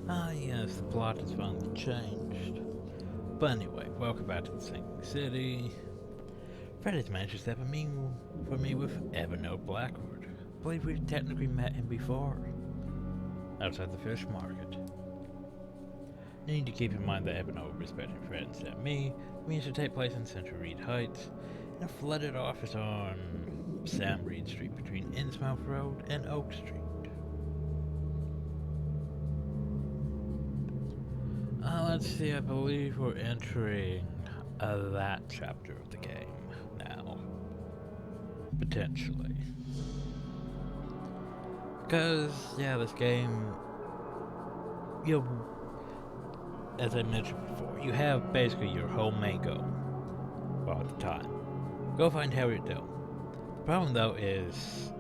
Ah yes, the plot has finally changed. But anyway, welcome back to the Sinking City. Freddy's managed to step for me with Evernote Blackwood. I believe we technically met him before. Outside the fish market. You need to keep in mind that Evernote respecting Fred instead of me means to take place in Central Reed Heights, in a flooded office on Sam Reed Street between Innsmouth Road and Oak Street. Let's see, I believe we're entering that chapter of the game now. Potentially. Because, yeah, this game, as I mentioned before, you have basically your whole main goal. Well, at the time. Go find Harriet Dill. The problem, though, is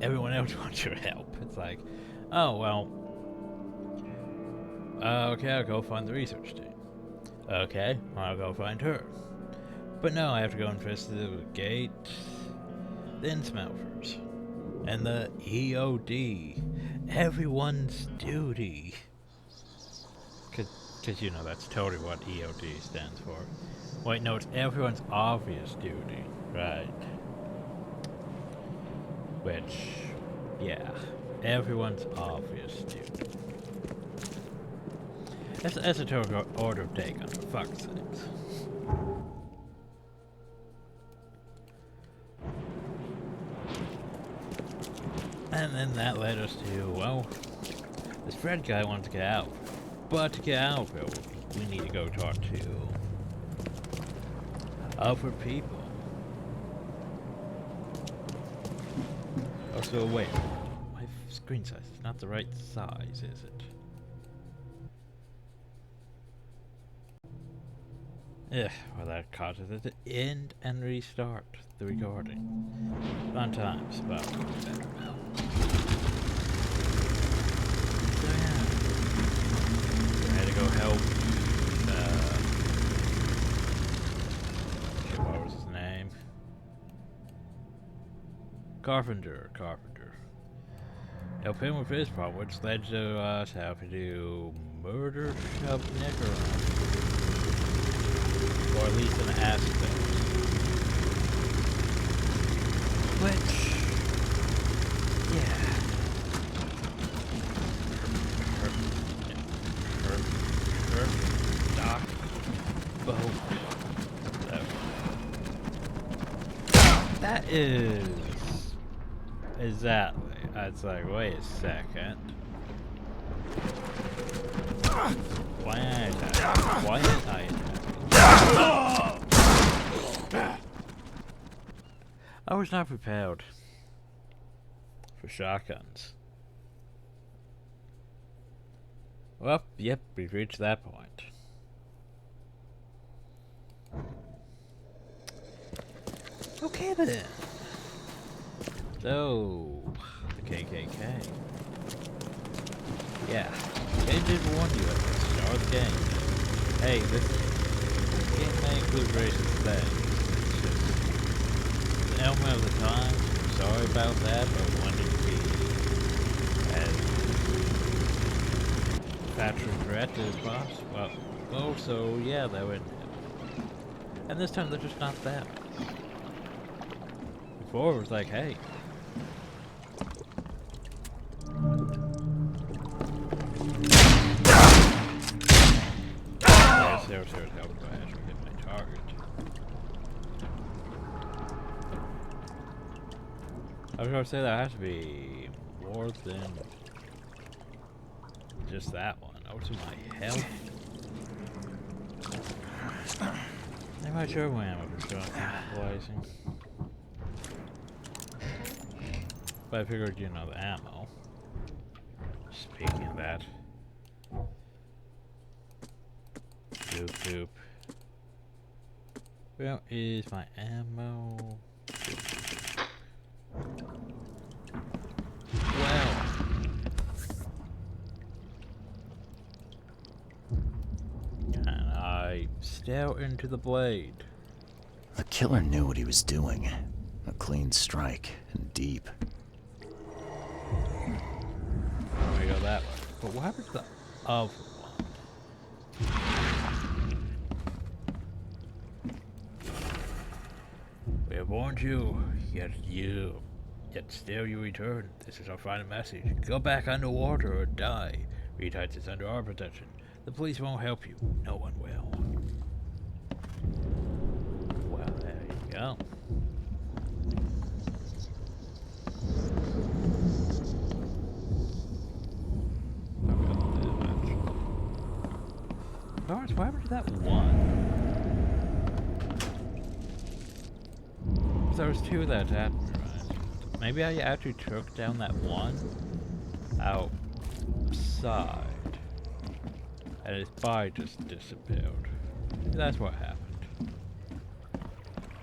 everyone else wants your help. It's like, oh, well, okay, I'll go find the research team. Okay, I'll go find her. But no, I have to go investigate the gate, the Innsmouthers, and the EOD. Everyone's duty. Because, you know, that's totally what EOD stands for. Wait, no, it's everyone's obvious duty. Right. Which, yeah, everyone's obvious duty. That's a total order of take on for fuck's sakes. And then that led us to, well, this Fred guy wants to get out. But to get out, we need to go talk to other people. Also, wait, my screen size is not the right size, is it? Well, that causes it to end and restart the recording. Fun times, but we'll get better now. So yeah, I had to go help, what was his name? Carpenter. Help him with his problem, which led to us having to do murder shove Nick around. Or at least an aspect. Which, yeah. Doc, boat. That is exactly. It's like, wait a second. Why ain't I I was not prepared for shotguns. Well, yep, we've reached that point. Okay then. So, the KKK. Yeah, they did warn you at the start of the game. Hey, this game may include racist things. It's just an element of the time. Sorry about that, but wanted to be as factually correct as possible. Well, so yeah, they would. And this time they're just not that. Before it was like, hey. Seriously, help if I actually hit my target. I was going to say that has to be more than just that one. Also my health. I'm not sure when I'm placing. But I figured, you know, the ammo. Speaking of that. Doop. Where is my ammo? Well. Can I stare into the blade? The killer knew what he was doing. A clean strike, and deep. But what happened to the other one? We have warned you, yet still you return. This is our final message. Go back underwater or die. Reed Heights is under our protection. The police won't help you. No one will. Well, there you go. Lawrence, what happened to that one? There was two that happened, right? Maybe I actually took down that one outside. And his body just disappeared. That's what happened.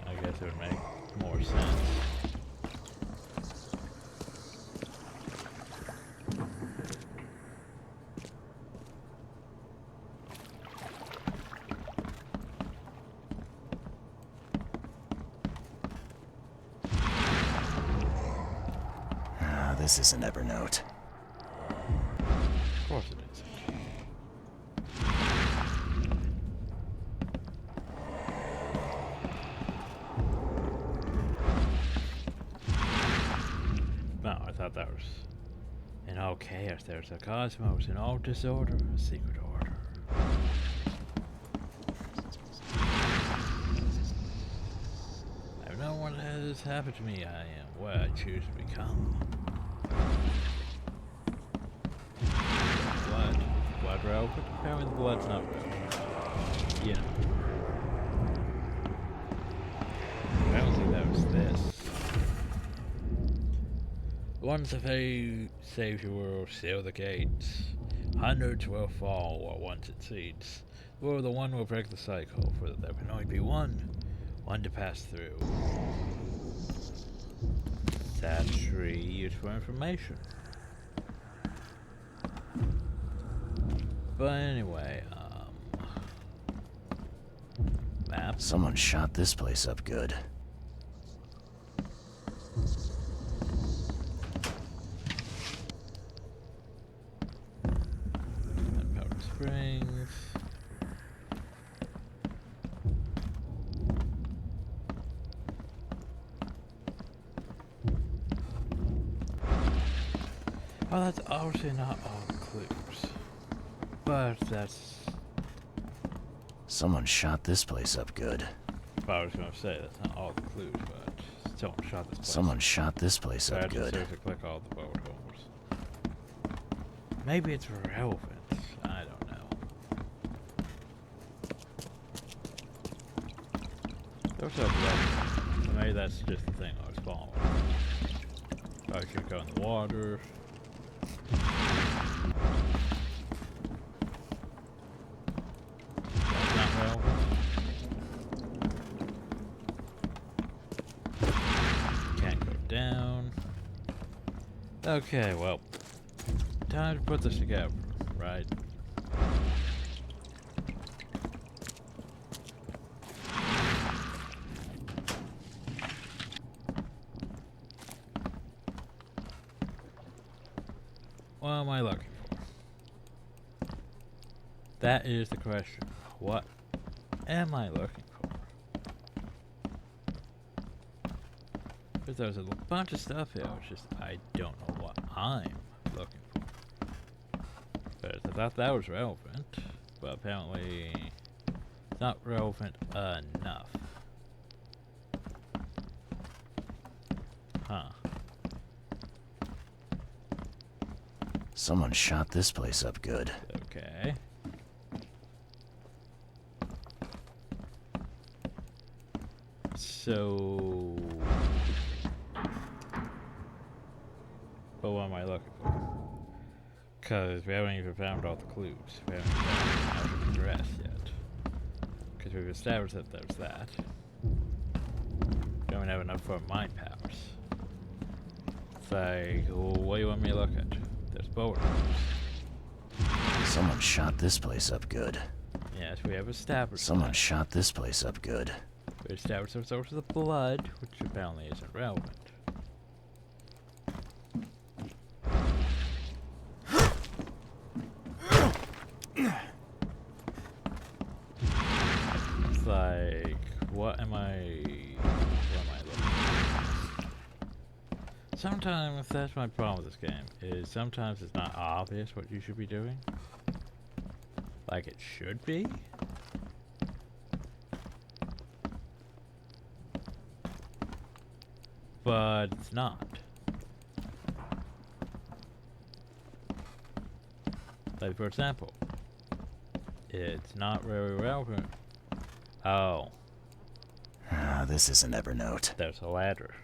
I guess it would make more sense. This isn't Evernote. Of course it is. No, I thought that was in all chaos. There's a cosmos, in all disorder, a secret order. I have known what has happened to me. I am what I choose to become. Blood relevant? Apparently the blood's not relevant. You know. Apparently that was this. Once a fate saves your world, seal the gates. Hundreds will fall while one succeeds. Or the one will break the cycle, for there can only be one to pass through. That tree used for information. But anyway, map. Someone shot this place up good. Powder Springs. Oh, that's obviously not all clues. But that's... Someone shot this place up good. I was going to say, that's not all the clues, but someone shot this place. Someone shot this place up good. I had to click all the boat holes. Maybe it's relevant. I don't know. There's no relevant. Maybe that's just the thing I was following. Probably should go in the water. Okay, well, time to put this together, right? What am I looking for? That is the question. What am I looking for? Because there's a bunch of stuff here, it's just I don't know what I'm looking for. But I thought that was relevant, but apparently it's not relevant enough. Huh. Someone shot this place up good. Okay. So... But what am I looking for? Because we haven't even found all the clues. We haven't found how to progress yet. Because we've established that there's that. We don't have enough for mind powers. It's like, well, what do you want me to look at? There's boat holes. Someone shot this place up good. Yes, we have established Someone that. shot this place up good. We established the source of the blood, which apparently isn't relevant. sometimes that's my problem with this game, is sometimes it's not obvious what you should be doing. Like it should be. But it's not. Like for example, it's not very relevant. Oh. This isn't Evernote. There's a ladder.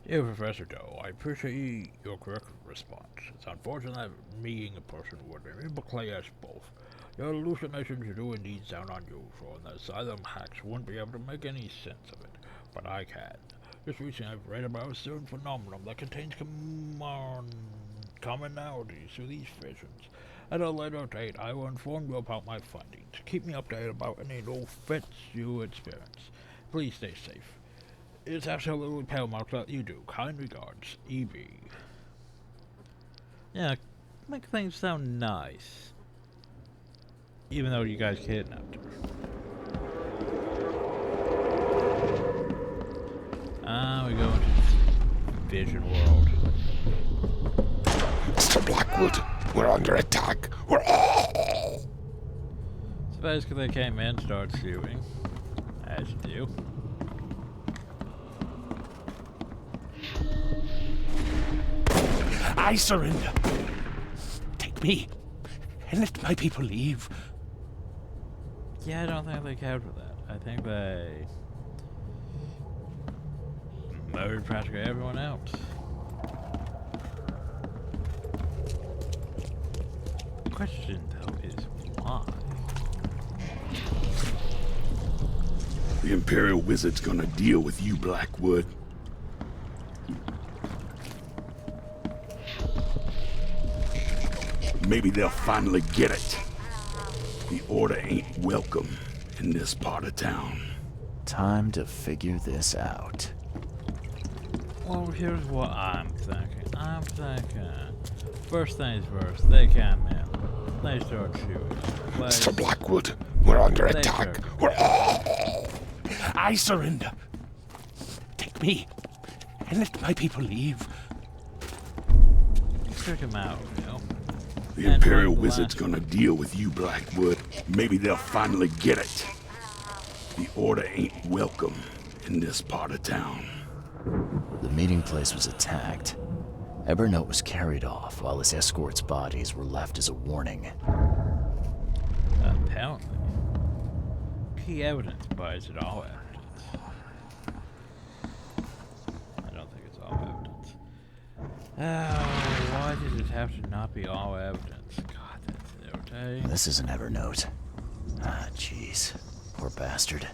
Dear Professor Doe, I appreciate your correct response. It's unfortunate that meeting a person would implicate us both. Your hallucinations do indeed sound unusual, and the asylum hacks wouldn't be able to make any sense of it, but I can. Just recently I've read about a certain phenomenon that contains commonalities to these visions. At a later date, I will inform you about my findings. Keep me updated about any new fits you experience. Please stay safe. It's absolutely paramount that you do. Kind regards, E.B. Yeah, make things sound nice. Even though you guys kidnapped her. We go into Vision World. Mr. Blackwood, we're under attack. So basically they came in, started shooting. As you do. I surrender. Take me and let my people leave. Yeah, I don't think they cared for that. I think they murdered practically everyone else. The question, though, is why? The Imperial Wizard's gonna deal with you, Blackwood. Maybe they'll finally get it. The Order ain't welcome in this part of town. Time to figure this out. Well, here's what I'm thinking. First things first, they came in. They start shooting. Mr. Blackwood, we're under attack. I surrender. Take me and let my people leave. Took him out, you know. The Imperial Wizard's gonna deal with you, Blackwood. Maybe they'll finally get it. The Order ain't welcome in this part of town. The meeting place was attacked. Evernote was carried off while his escort's bodies were left as a warning. Apparently. Key evidence, but is it all evidence? I don't think it's all evidence. Why does it have to not be all evidence? God, that's irritating. This isn't Evernote. Jeez. Poor bastard.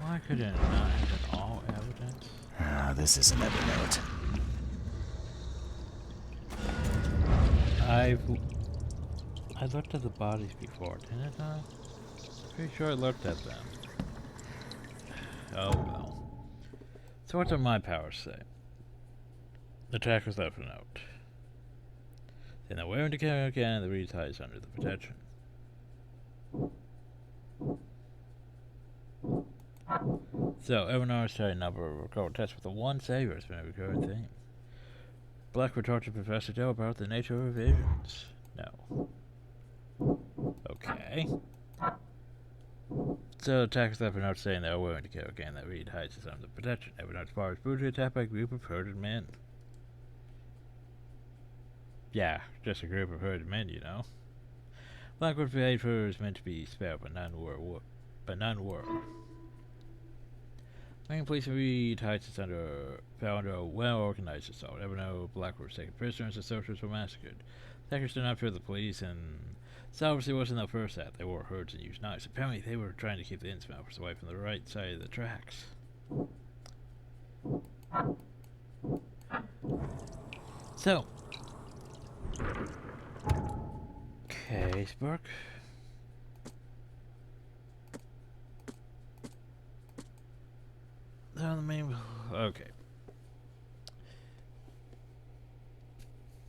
Why could it not have been all evidence? This isn't Evernote. I looked at the bodies before, didn't I? Pretty sure I looked at them. Oh well. So what do my powers say? The attackers left a note. Then they're wearing the camera again and the reed ties under the protection. So, Evernote started a number of recorded tests with the one savior has been a recurring theme. Blackwood talked to Professor Doe about the nature of visions. No. Okay. So, attackers left a note saying they are willing to kill again that reed hides is under protection. Evernote's bar is brutally attacked by a group of herded men. Yeah, just a group of herded men, you know. Blackwood paid for was meant to be spared, but none were. Main police reed hides is fell under a well-organized assault. Evernote Blackwood was taken prisoner and soldiers were massacred. Attackers did not fear the police, and this obviously wasn't their first act. They wore hoods and used knives. Apparently, they were trying to keep the smokers away from the right side of the tracks. So, Caseburg. The main. Okay.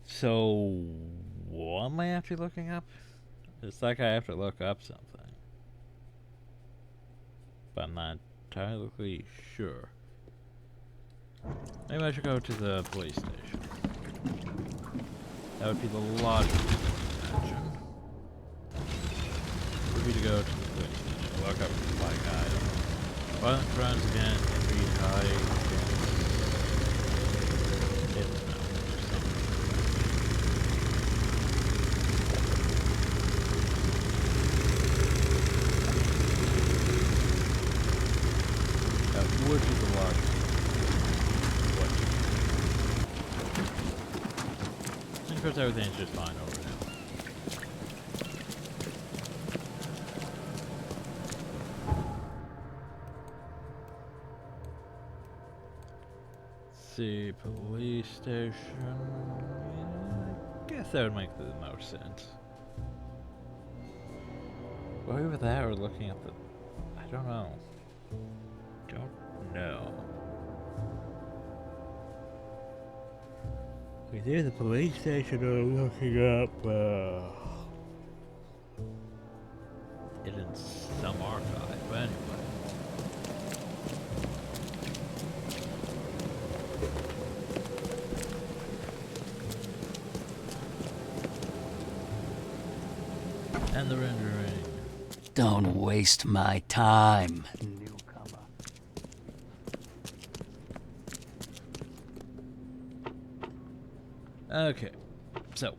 So, what am I actually looking up? It's like I have to look up something. but I'm not entirely sure. Maybe I should go to the police station. That would be the logical action. Would be to go to the police station, look up the black item. Violent crimes again, and read high chance. That would be the logical. Of course, everything's just fine over now. Let's see, police station. Yeah, I guess that would make the most sense. Well, either that or looking at the. I don't know. Don't know. Either the police station or looking up it in some archive, but anyway. And the rendering. Don't waste my time, newcomer. Okay, so.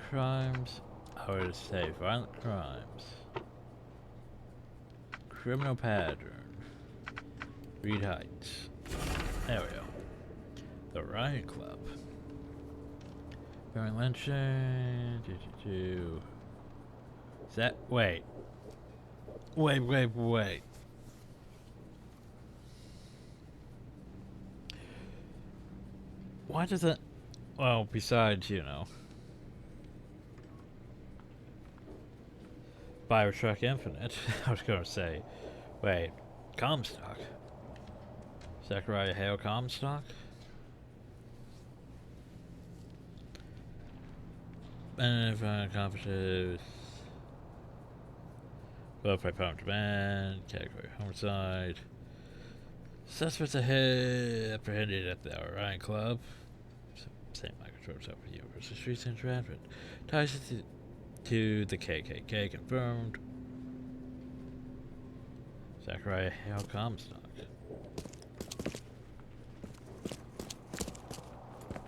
Crimes. I would say violent crimes. Criminal pattern. Reed Heights. There we go. The Riot Club. Baron lynching. Is that. Wait. Wait. Why does it? Well, besides, you know, Bioshock Infinite, I was gonna say, wait, Comstock? Zachariah Hale Comstock? And if I accomplishes welfare power demand, category homicide. Suspects ahead, apprehended at the Orion Club. St. Michael's Road, South University Street, Central Advent. Ties to the KKK confirmed. Zachariah Hale Comstock.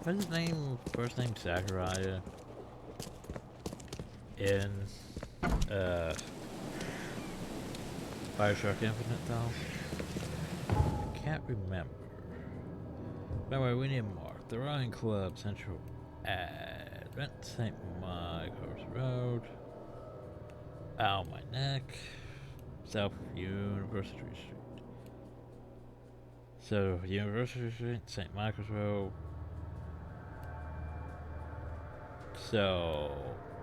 What's his name? First name Zachariah. In Bioshock Infinite, though. Can't remember. Anyway, we need more. The Ryan Club, Central Advent, St. Michael's Road. Ow, my neck. South University Street. So, University Street, St. Michael's Road. So,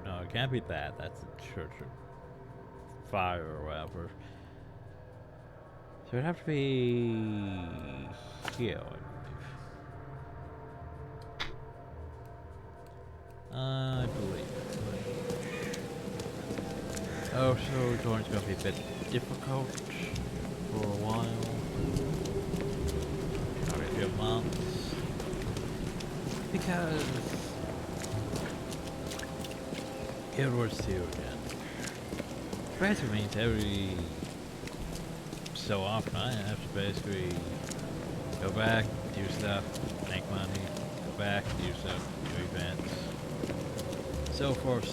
no, it can't be that. That's the Church of Fire or whatever. So it'd have to be here, I believe. Oh, so joining's gonna be a bit difficult for a while. Probably a few months. Because Guild Wars 2 again. Basically means every so often I have to basically go back, do stuff, make money, go back, do stuff, do events, so forth.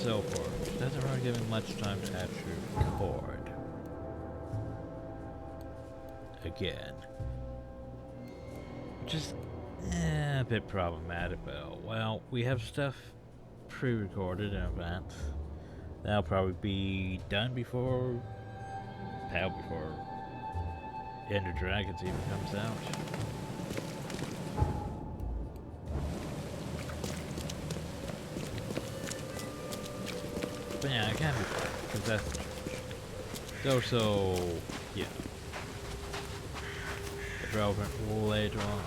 Doesn't really give me much time to actually record. Again. Which is a bit problematic, but well, we have stuff pre-recorded in advance. That'll probably be done before Ender Dragons even comes out. But yeah, I can't be bad, because that's the church. So, yeah. It's relevant later on.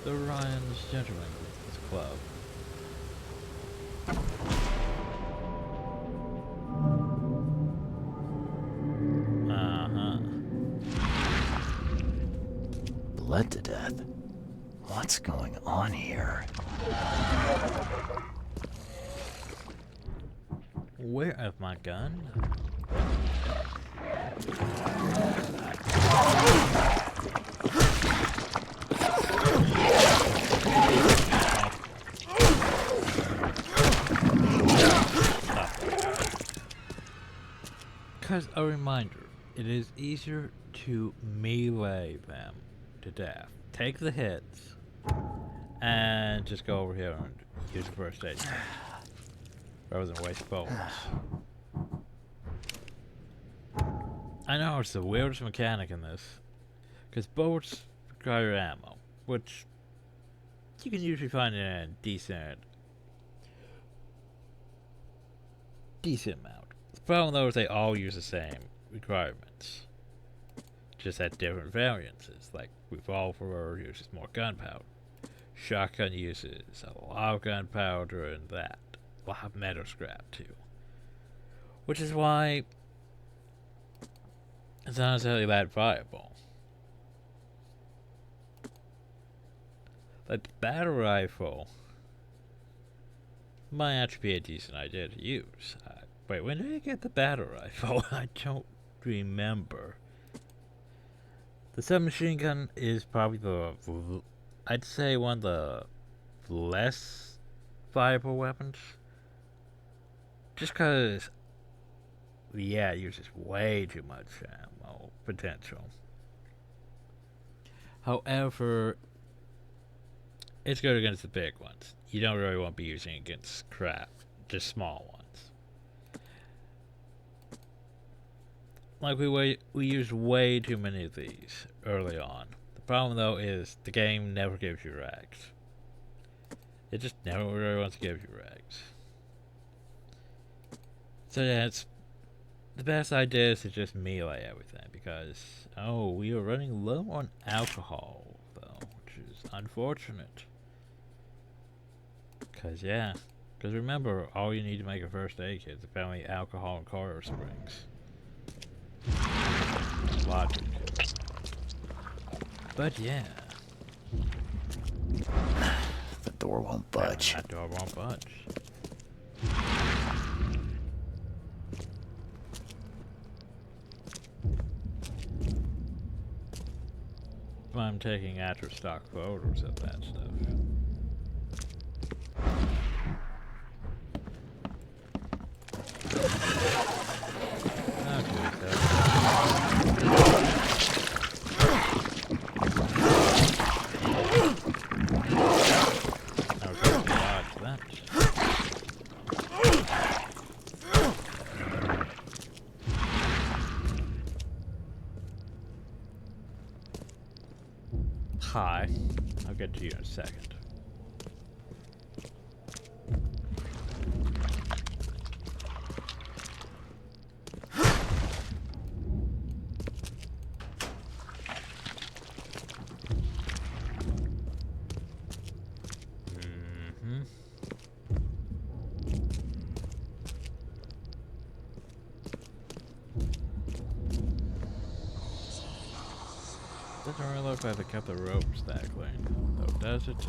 The Ryan's Gentlemen's Club. Bled to death? What's going on here? Where is my gun? Because a reminder, it is easier to melee them to death. Take the hits and just go over here and use the first aid rather than waste bullets. I know it's the weirdest mechanic in this, because bullets require ammo, which you can usually find in a decent amount. The problem though is they all use the same requirements, just at different variances. Like revolver uses more gunpowder, shotgun uses a lot of gunpowder, and that a lot of metal scrap too. Which is why it's not necessarily that viable. Like the battle rifle might actually be a decent idea to use. Wait, when did I get the battle rifle? I don't remember. The submachine gun is probably I'd say one of the less viable weapons. Just because, yeah, it uses way too much ammo potential. However, it's good against the big ones. You don't really want to be using it against crap, just small ones. Like we used way too many of these early on. The problem though is the game never gives you rags. It just never really wants to give you rags. So yeah, it's the best idea is to just melee everything because we are running low on alcohol though, which is unfortunate. Because remember, all you need to make a first aid kit is apparently alcohol and coil springs. Logic. But yeah. The door won't budge. That door won't budge. I'm taking after stock photos of that stuff. Hi. I'll get to you in a second. Doesn't really look like they kept the ropes that clean, though, does it?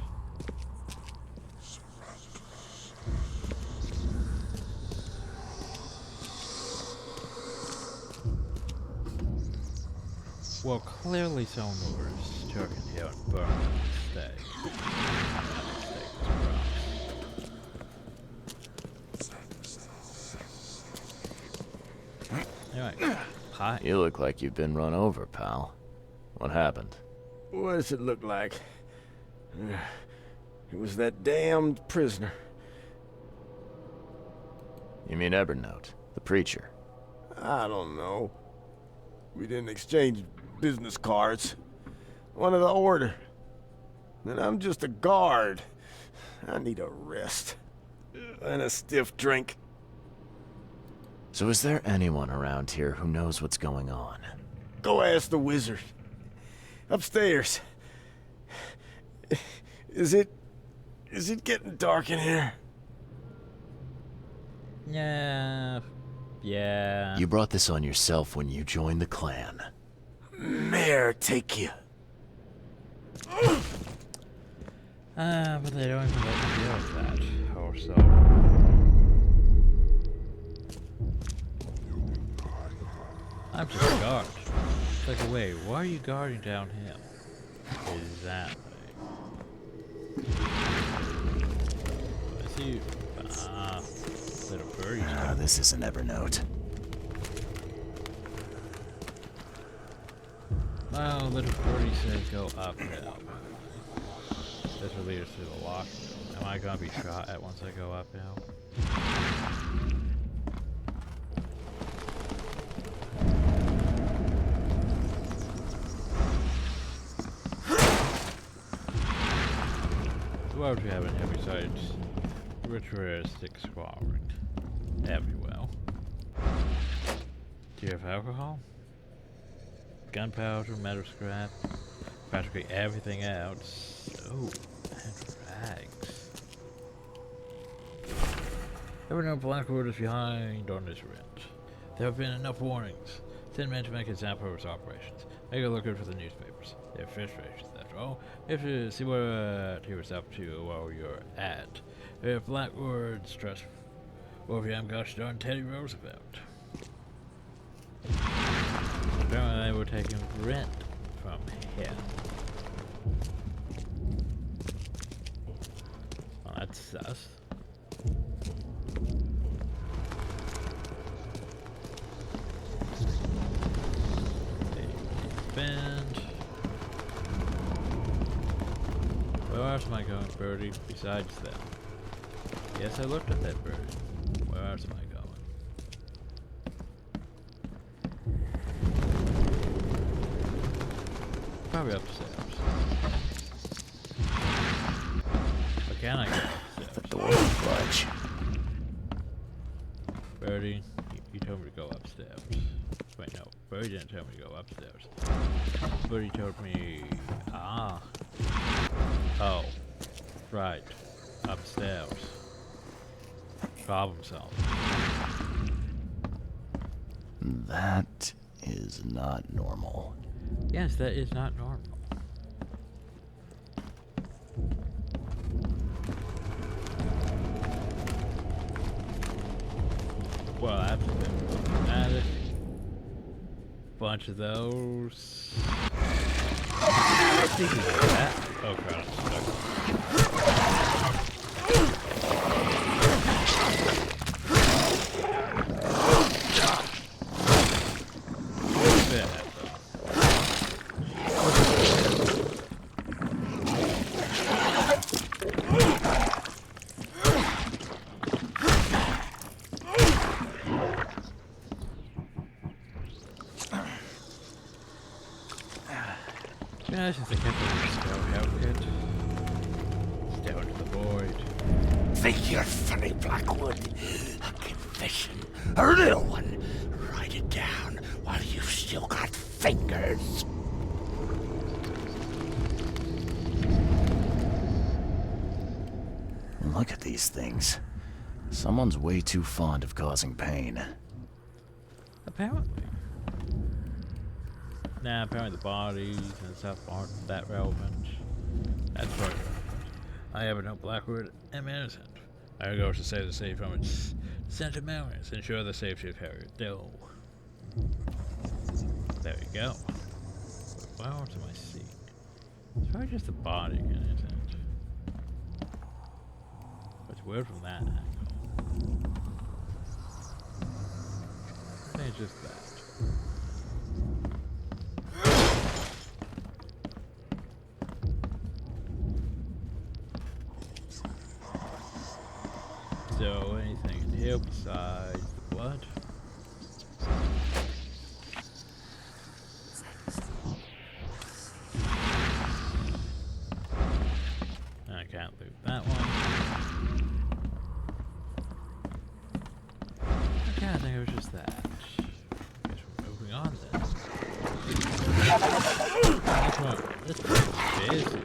Well, clearly someone was choking here and burning the steak. Anyway, hi. You look like you've been run over, pal. What happened? What does it look like? It was that damned prisoner. You mean Evernote, the preacher? I don't know. We didn't exchange business cards. One of the order. And I'm just a guard. I need a rest. And a stiff drink. So is there anyone around here who knows what's going on? Go ask the wizard. Upstairs. Is it getting dark in here? Yeah. Yeah. You brought this on yourself when you joined the clan. Mayor, take you. But they don't even let you deal with that. Or so. I'm just a guard. It's like, wait, why are you guarding down him? Exactly. I see you. Little birdie. This is an Evernote. Well, little birdie says go up now. This will lead us to the lock. Am I gonna be shot at once I go up now? What we have in here besides ritualistic squabbling? Everywhere. Do you have alcohol? Gunpowder, metal scrap, practically everything else. Oh, and rags. There were no Blackwood is behind on this rent. There have been enough warnings. Send men to make a sample of his operations. Make a look out for the newspapers. They're frustrations, after all. You have to see what he was up to while you're at. If Blackwood's trust Wolfram gosh darn Teddy Roosevelt. Apparently they were taking rent from him. Well, that's sus. Bend. Where else am I going, birdie, besides them? Yes, I looked at that birdie. Where else am I going? Probably upstairs. Or can I go upstairs? The door will budge. Birdie, you told me to go upstairs. Wait, no. Birdie didn't tell me to go upstairs. Birdie told me... Oh. Right. Upstairs. Problem solved. That is not normal. Yes, that is not normal. Well, that's a bit problematic. Bunch of those. Speaking of that, oh crap, I'm stuck. Since I kept it still health kit. Still into the void. Think you're funny, Blackwood? A confession, a real one. Write it down while you've still got fingers. Look at these things. Someone's way too fond of causing pain. Apparently. Nah, apparently the bodies and stuff aren't that relevant. That's part of it. I have no Blackwood am innocent. I go to save the city from its sentiments, ensure the safety of Harriet Dill. There we go. What else am I seeing? It's probably just the body, isn't it? What's weird from that angle? I think it's just that. So, anything in here besides the blood? I can't loot that one. Okay, I think it was just that. Guess we're moving on then. This one is busy.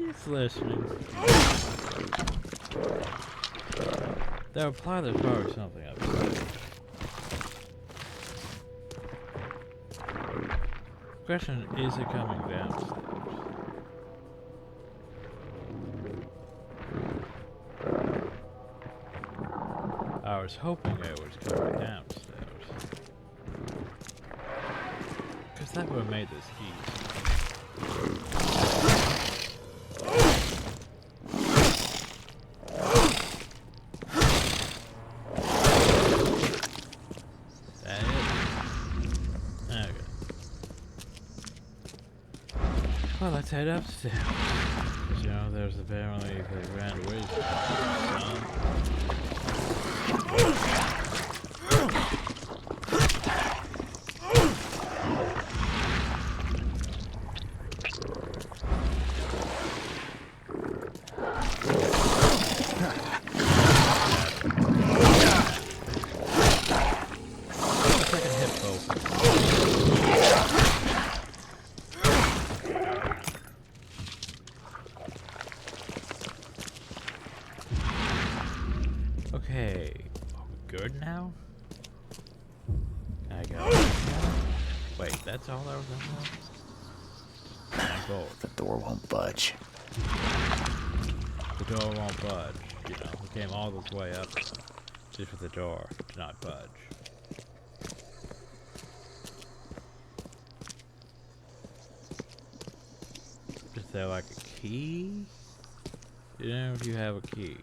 She's listening. They'll imply there's probably something upstairs. Question, is it coming downstairs? I was hoping it was coming downstairs. Because that would have made this easy. That is. Okay. Well, let's head upstairs. Because, you know, there's apparently a grand ways to go. Okay, are we good now? Can I go? Wait, that's all that was in there? Gold. The door won't budge. The door won't budge. You know, we came all this way up just for the door to not budge. Is there like a key? You know, if you have a key.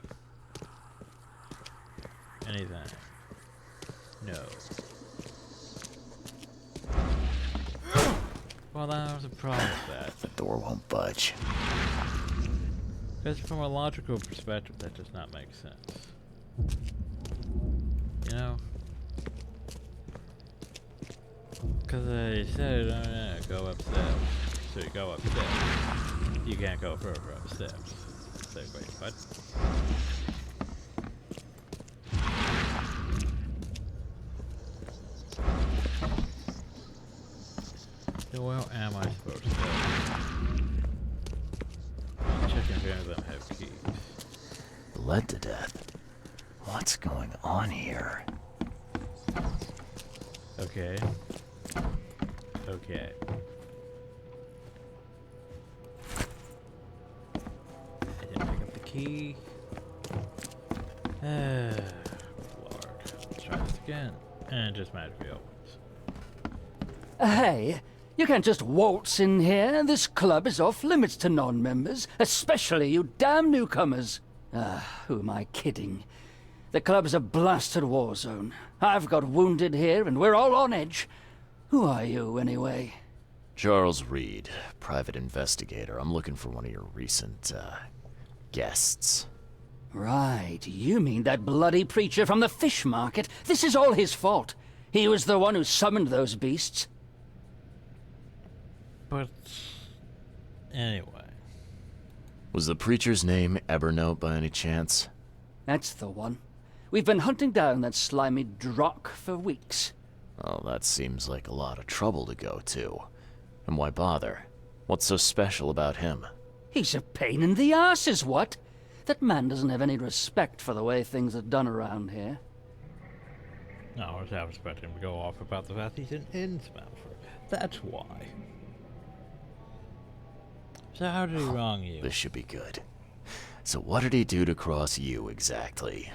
Anything? No. Well, that was a problem with that. The door won't budge. Because from a logical perspective, that does not make sense. You know? Because they said, oh yeah, go upstairs. So you go upstairs. You can't go further upstairs. So wait, what? Where am I supposed to go? Checking if any of them have keys. Bled to death. What's going on here? Okay. Okay. I didn't pick up the key. Lord. Let's try this again. And it just magically opens. Hey, you can't just waltz in here. This club is off limits to non-members, especially you damn newcomers. Who am I kidding? The club's a blasted war zone. I've got wounded here, and we're all on edge. Who are you, anyway? Charles Reed, private investigator. I'm looking for one of your recent, guests. Right, you mean that bloody preacher from the fish market? This is all his fault. He was the one who summoned those beasts. But anyway. Was the preacher's name Evernote by any chance? That's the one. We've been hunting down that slimy drock for weeks. Oh, that seems like a lot of trouble to go to. And why bother? What's so special about him? He's a pain in the arse, is what? That man doesn't have any respect for the way things are done around here. No, I was expecting him to go off about the fact he's an Innsmouth. That's why. So how did he wrong you? This should be good. So what did he do to cross you, exactly?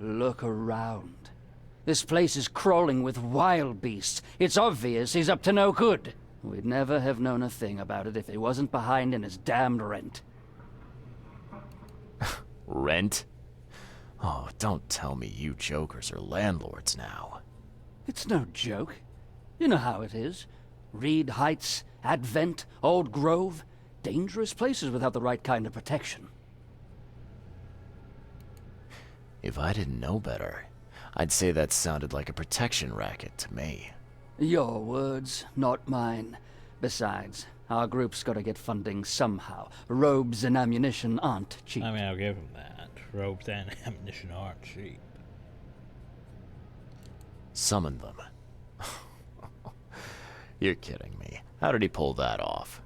Look around. This place is crawling with wild beasts. It's obvious he's up to no good. We'd never have known a thing about it if he wasn't behind in his damned rent. Rent? Oh, don't tell me you jokers are landlords now. It's no joke. You know how it is. Reed Heights, Advent, Old Grove. Dangerous places without the right kind of protection. If I didn't know better, I'd say that sounded like a protection racket to me. Your words, not mine. Besides, our group's got to get funding somehow. Robes and ammunition aren't cheap. I mean, I'll give him that. Robes and ammunition aren't cheap. Summon them. You're kidding me. How did he pull that off?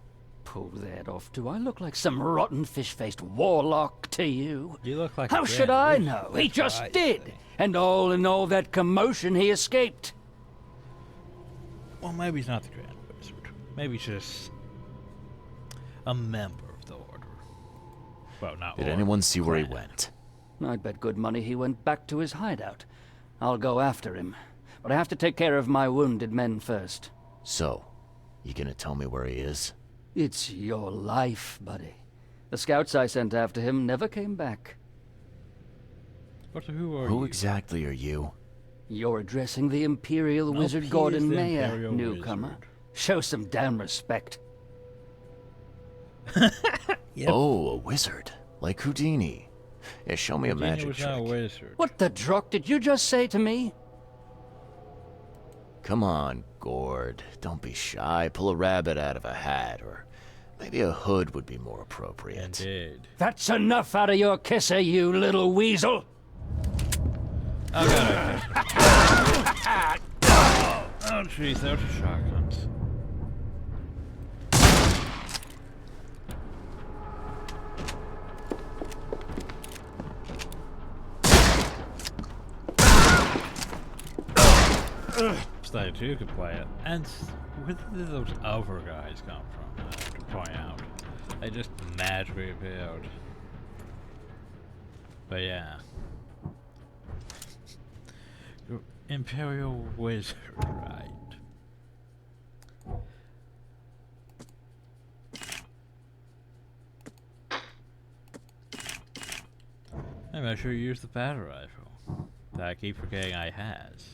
pull that off? Do I look like some rotten fish-faced warlock to you? You look like How a should grand I wizard, know? He that's just what I did. say. And all in all that commotion, he escaped. Well, maybe he's not the Grand Wizard. Maybe he's just a member of the Order. Well, not Did order, anyone see where he clan. went? I'd bet good money he went back to his hideout. I'll go after him. But I have to take care of my wounded men first. So, you gonna tell me where he is? It's your life, buddy. The scouts I sent after him never came back. But who are Who you? exactly are you? You're addressing the Imperial Nope, Wizard he Gordon is the Mayer, Imperial newcomer. Wizard. Show some damn respect. Yep. Oh, a wizard. Like Houdini. Yeah, show me a Houdini magic was not a trick. wizard. What the druck did you just say to me? Come on, Gord. Don't be shy. Pull a rabbit out of a hat, or maybe a hood would be more appropriate. Indeed. That's enough out of your kisser, you little weasel. Oh god, oh jeez, those are shotguns. So too could play it. And where did those other guys come from? I have to point out. They just magically appeared. But yeah. Imperial Wizard, right. Maybe I should use the battle rifle that I keep forgetting I has.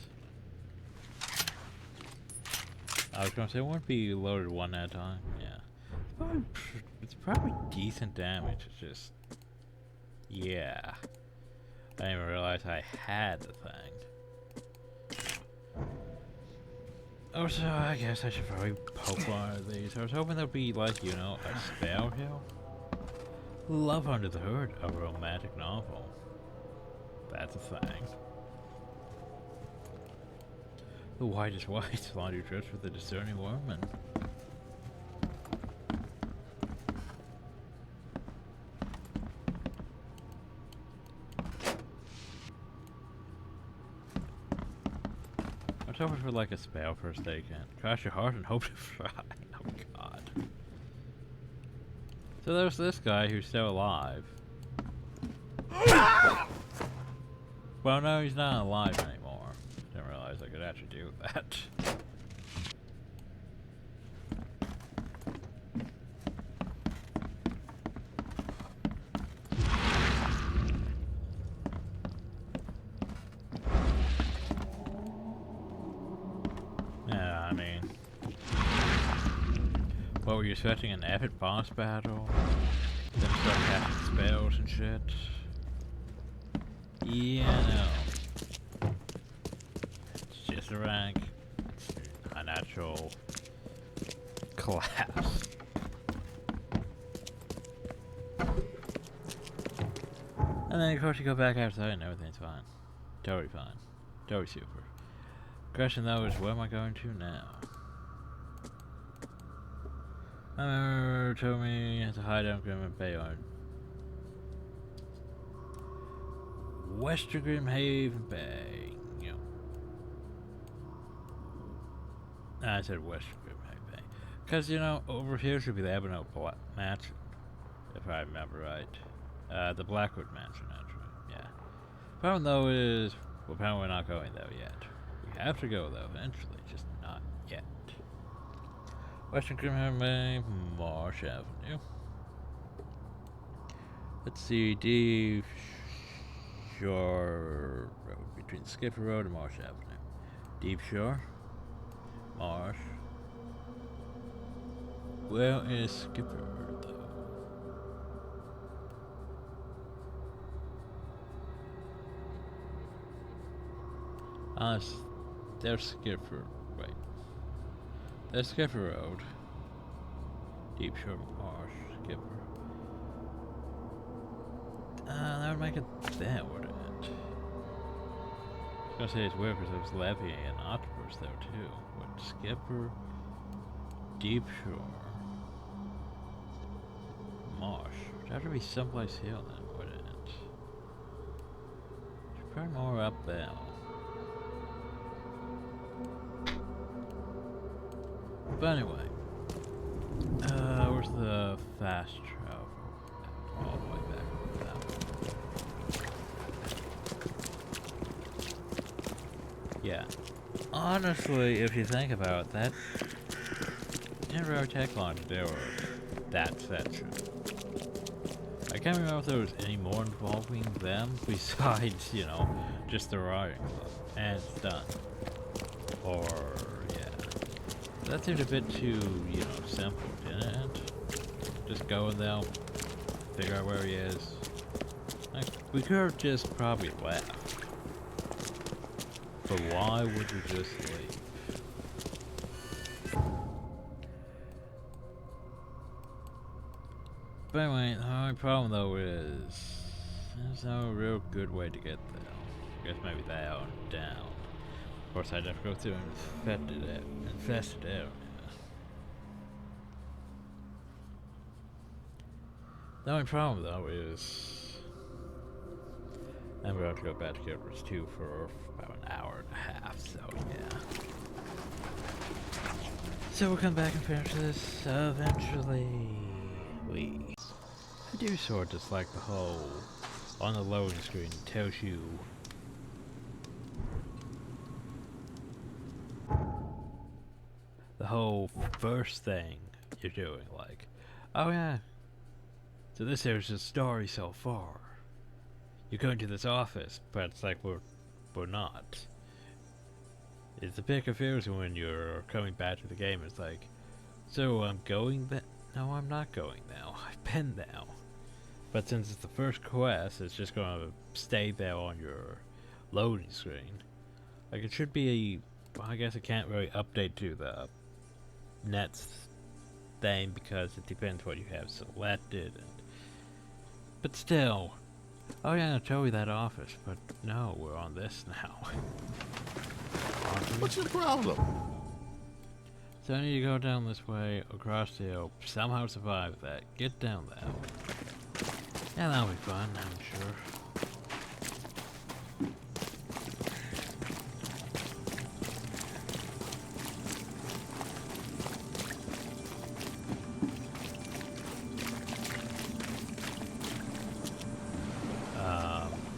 I was gonna say it wouldn't be loaded one at a time, yeah. It's probably decent damage, it's just... Yeah. I didn't even realize I had the thing. Oh, so I guess I should probably poke one of these. I was hoping there'd be, like, you know, a spell hill. Love Under the Hood, a romantic novel. That's a thing. The white is white, laundry drips with a discerning woman. I was hoping for like a spell for a stake in. Crash your heart and hope to fly. Oh god. So there's this guy who's still alive. Well, no, he's not alive anymore. Didn't realize I could actually do that. Yeah, I mean... What, were you expecting an epic boss battle? Then start casting spells and shit? Yeah, no. It's just a rank. A natural class. And then of course you go back outside and everything's fine. Totally fine. Totally super. Question though is, where am I going to now? I remember told me to hide out Grim Bayard. Western Grimhaven Bay. You know. I said Western Grimhaven Bay. Because, you know, over here should be the Ebony Mansion. If I remember right. The Blackwood Mansion, actually. Yeah. Problem though is, well, apparently we're not going there yet. We have to go though, eventually, just not yet. Western Grimhaven Bay, Marsh Avenue. Let's see, Deep Shore Road, between Skipper Road and Marsh Avenue. Deep Shore, Marsh. Where is Skipper though? There's Skipper. Wait. There's Skipper Road. Deep Shore Marsh, Skipper. That would make it that, wouldn't it? I was gonna say it's weird because there's Levy and Octopus there too. But Skipper, Deep Shore. marsh. It'd have to be someplace here then, wouldn't it? It's probably more up there. But anyway, where's the fast travel? All the way back that way. Yeah. Honestly, if you think about it, that didn't really take long to do that section. I can't remember if there was any more involving them besides, you know, just the riding club. And it's done. Or, yeah. That seemed a bit too, you know, simple, didn't it? Just go in there, figure out where he is. Like, we could have just probably left. But why would you just leave? But anyway, the only problem though is there's no real good way to get there. I guess maybe that and down. Of course, I'd have to go through and infest it out. The only problem though is I'm going to have to go back to Guild Wars 2 for about an hour and a half, so yeah. So we'll come back and finish this eventually. I do sort of dislike the whole on the loading screen it tells you the whole first thing you're doing, like, oh yeah, so this here's the story so far. You're going to this office, but it's like we're not. It's a bit confusing when you're coming back to the game. It's like, so I'm going there? No, I'm not going now. I've been now. But since it's the first quest, it's just going to stay there on your loading screen. Like, it should be well, I guess it can't really update to the next thing because it depends what you have selected. But still, oh yeah, I'll show you that office, but no, we're on this now. What's your problem? So I need to go down this way, across the hill, somehow survive that, get down that way. Yeah, that'll be fun, I'm sure.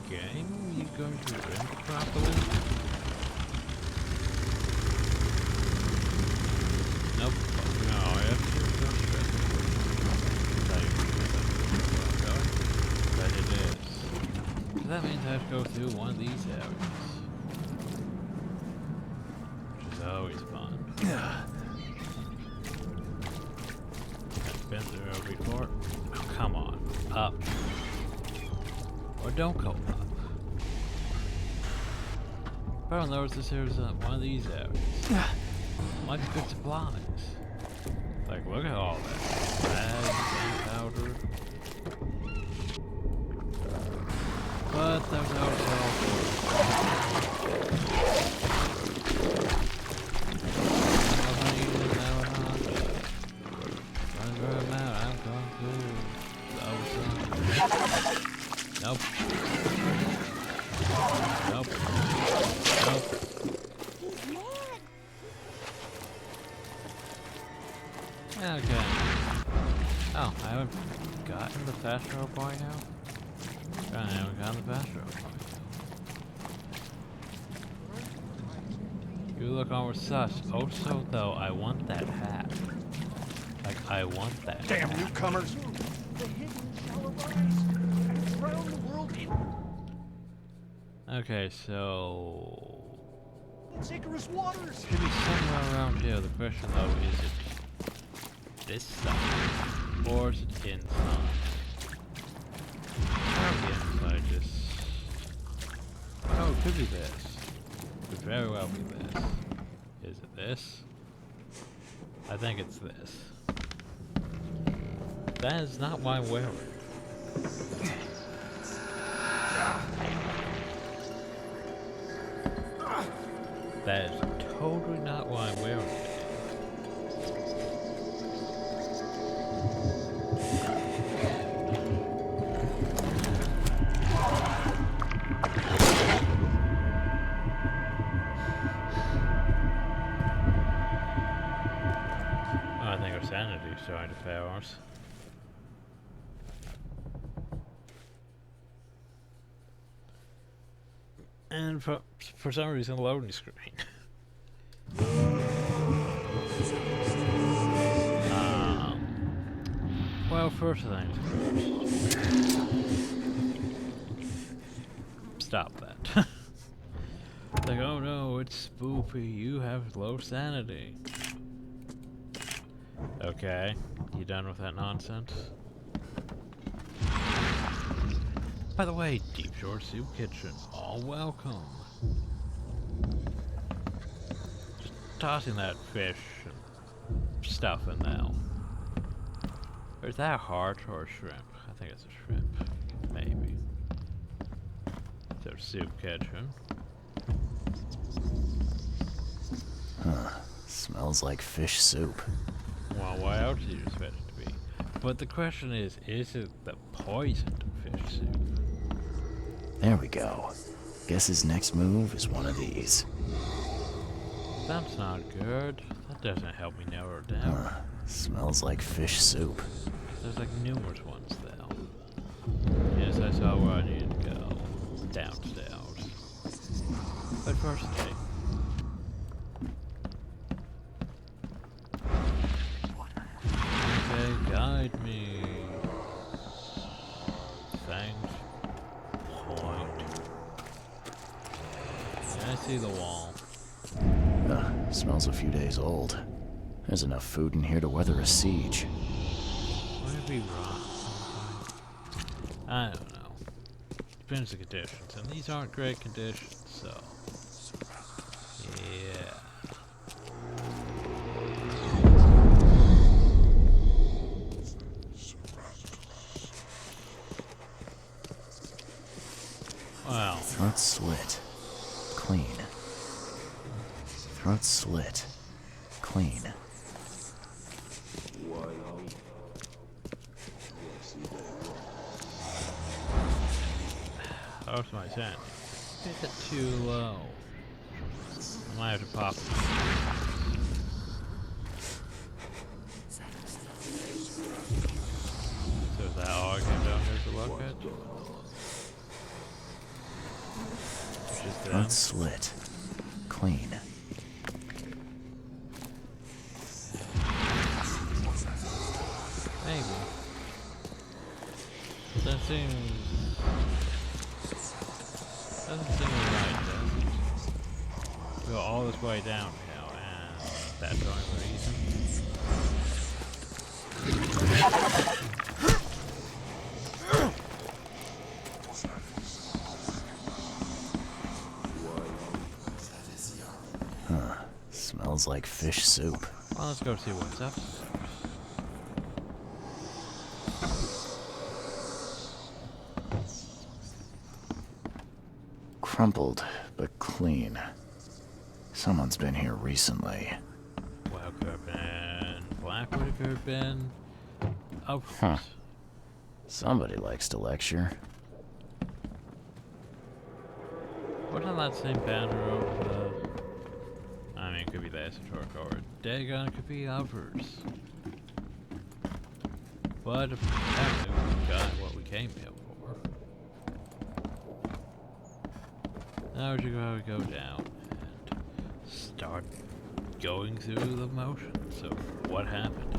Game, are you going to render properly? Nope. No, I have to go straight. But it is. So that means I have to go through one of these areas. Which is always fun. I've been through it before. Oh, come on. Up. Or don't go up. But I'll notice this here's one of these areas. Might be good supplies. Like, look at all that. Rags, gunpowder. But there's also... Nope. Nope. Nope. Okay. Oh, I haven't gotten the fast travel point now? I haven't gotten the fast travel point. You look almost sus. Also, though, I want that hat. Like, I want that Damn hat. newcomers! Okay, so... Icarus waters! Should be somewhere around here. The question though, is it this side? Or is it inside? Probably inside, just... Oh, it could be this. Could very well be this. Is it this? I think it's this. That is not why I'm wearing it. That is totally not why I'm wearing it. think our sanity is starting to fail us. And for some reason, loading screen. Well, first things first. Stop that. Like, oh no, it's spoopy. You have low sanity. Okay, you done with that nonsense? By the way, Deep Shore Soup Kitchen, all welcome. Just tossing that fish and stuff in there. Or is that a heart or a shrimp? I think it's a shrimp. Maybe. So, Soup Kitchen. Huh. Smells like fish soup. Well, what else do you expect it to be? But the question is it the poisoned fish soup? There we go. Guess his next move is one of these. That's not good. That doesn't help me narrow it down. Smells like fish soup. There's like numerous ones though. Yes, I saw where I needed to go. Downstairs. But first, okay. Okay, guide me. Thanks. Point. I see the wall. Smells a few days old. There's enough food in here to weather a siege. Would it be wrong? I don't know. Depends on the conditions, and these aren't great conditions, so... yeah. Wow. Throat slit. Clean. Throat slit. Clean. How's my sanity? Is it too low? I might have to pop it. So is that all I came down here to look at? Just Throat slit. Clean. Maybe. That seems... doesn't seem right, does it? We go all this way downhill, and that's the only reason. Smells like fish soup. Well, let's go see what's up. Crumpled, but clean. Someone's been here recently. Well, could have been Blackwood, could have been... oh, Somebody likes to lecture. wasn't that same banner over the... I mean, it could be the esoteric or Dagon, it could be others. But apparently we got what we came here for. Now we should go down and start going through the motions of what happened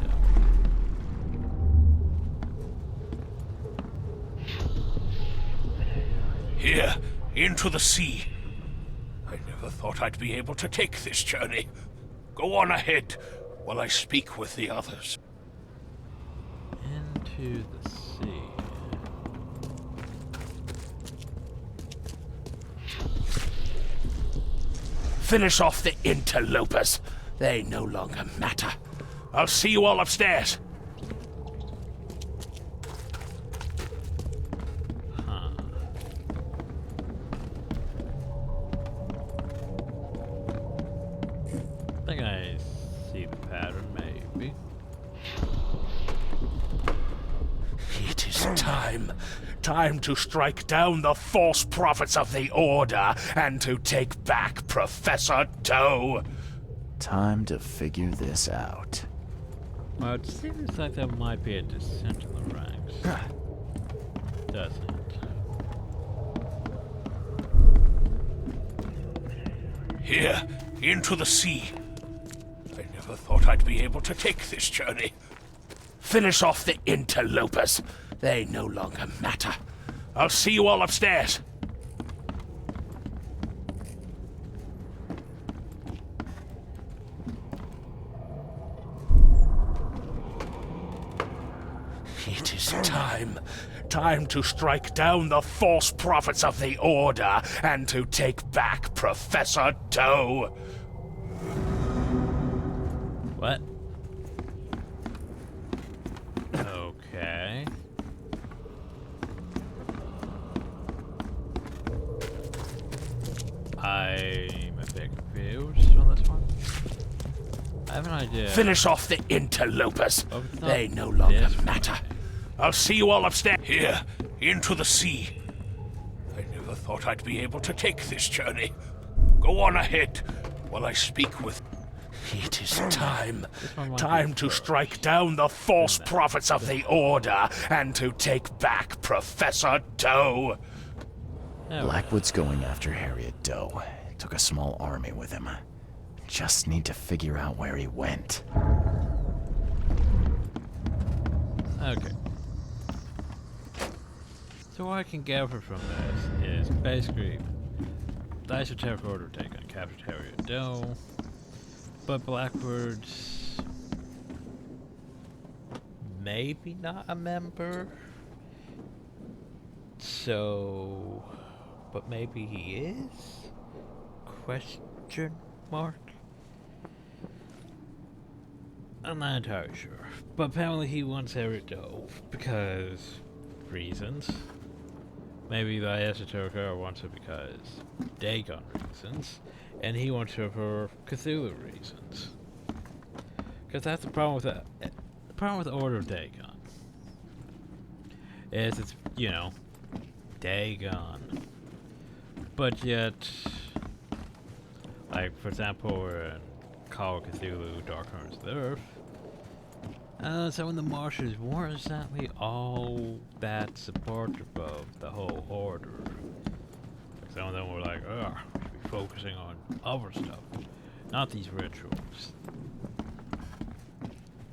here. Here, into the sea. I never thought I'd be able to take this journey. Go on ahead while I speak with the others. Into the sea. Finish off the interlopers. They no longer matter. I'll see you all upstairs. I think I see the pattern, maybe. It is time. Time to strike down the false prophets of the Order and to take back Professor Doe. Time to figure this out. Well, it seems like there might be a descent in the ranks. Doesn't it? Here, into the sea. I never thought I'd be able to take this journey. Finish off the interlopers. They no longer matter. I'll see you all upstairs. It is time. Time to strike down the false prophets of the Order and to take back Professor Doe. What? Okay. I'm a bit confused on this one. I have an idea. Finish off the interlopers. Oh, it's not They no longer this matter. way. I'll see you all upstairs. Here, into the sea. I never thought I'd be able to take this journey. Go on ahead while I speak with... It is time. Time to strike down the false prophets of the Order and to take back Professor Doe. Blackwood's going after Harriet Doe. Took a small army with him. Just need to figure out where he went. Okay. So what I can gather from this is basically the Esoteric Order take on captured Harriet Doe, but Blackwood's maybe not a member. So, but maybe he is? Question mark? I'm not entirely sure. But apparently he wants Harriet Doe because reasons. Maybe the Esoteric Order wants her because Dagon reasons. And he wants her for Cthulhu reasons. Because that's the problem with the problem with the Order of Dagon. Is it's, you know, Dagon. But yet, like, for example, in Call of Cthulhu, Dark Corners of the Earth, so in the Marshes weren't exactly all that supportive of the whole Order. Like, some of them were like, ugh, we should be focusing on other stuff, not these rituals.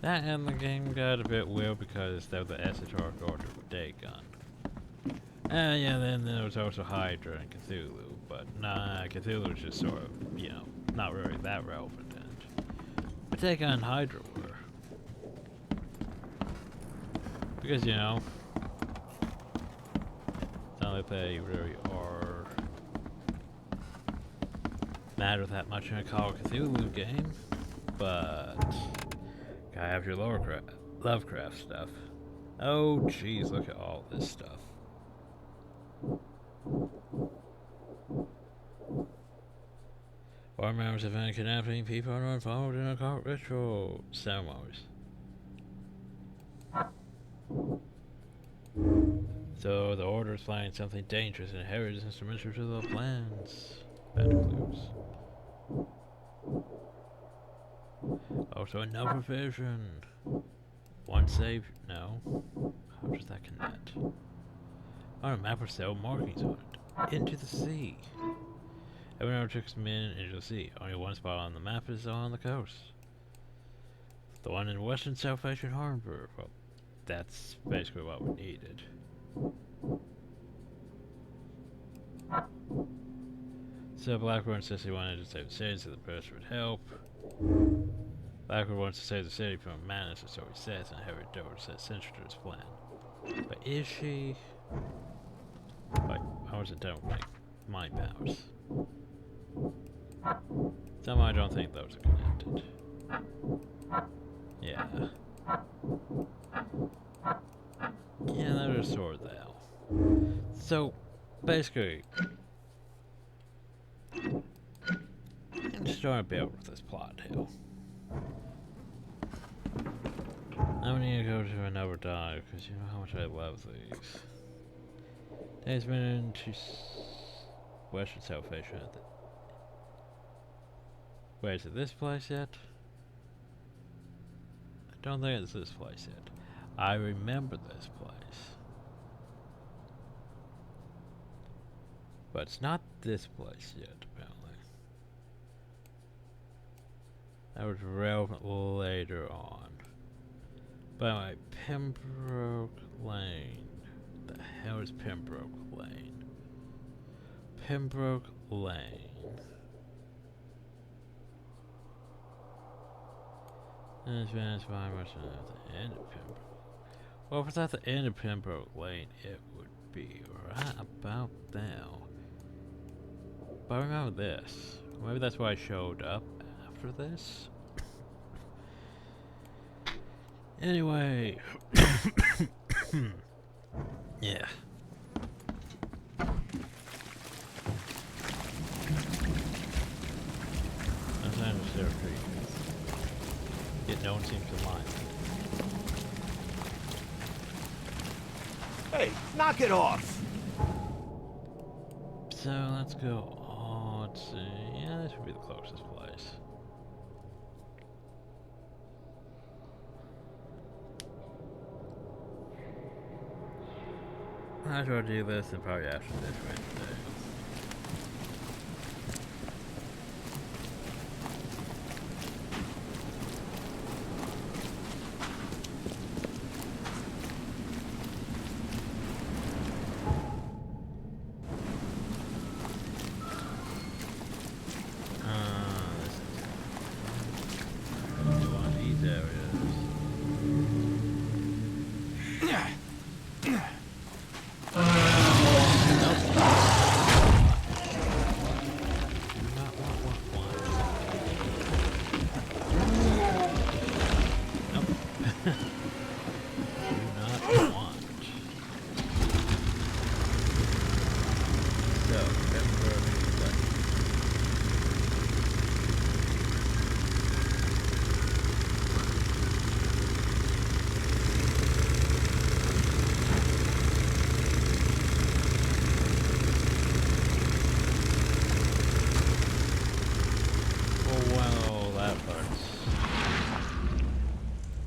That and the game got a bit weird because they were the Esoteric Order with Dagon. Yeah, then there was also Hydra and Cthulhu, but nah, Cthulhu was just sort of, you know, not really that relevant. But Dagon and Hydra were. Because, you know, it's not like they really are matter that much in a Call of Cthulhu game, but gotta have your Lovecraft stuff. Oh, jeez, look at all this stuff. Board members have been kidnapping people who are involved in occult ritual ceremonies. So the Order is planning something dangerous and Harriet is instrumental to the plans. Bad clues. Also another vision. One save. No. How does that connect? On a map of cell markings on it. Into the sea. Everyone took some in into the sea. Only one spot on the map is on the coast. The one in western South Asian Harbor. Well, that's basically what we needed. So Blackwood says he wanted to save the city so the person would help. Blackwood wants to save the city from madness, or so he says, and Harriet Doe says central to his plan. But is she? Wait, I wasn't done with my mind powers. Somehow I don't think those are connected. Yeah. Yeah, they're sort of now. So, basically, I'm just trying to build with this plot hill. Now we need to go to another dive, because you know how much I love these. Days been into Western South Asia. Wait, is it this place yet? I don't think it's this place yet. I remember this place. But it's not this place yet, apparently. That was relevant later on. By the way, Pembroke Lane. The hell is Pembroke Lane? Pembroke Lane. And it's 5 much at the end of Pembroke. Well, if it's at the end of Pembroke Lane, it would be right about there. But I remember this. Maybe that's why I showed up after this. Anyway. Yeah. That's not a fair treatment. Yet no one seems to mind. Hey, knock it off! So let's go. Oh, let's see. Yeah, this would be the closest place. I try to do this and probably after this right there.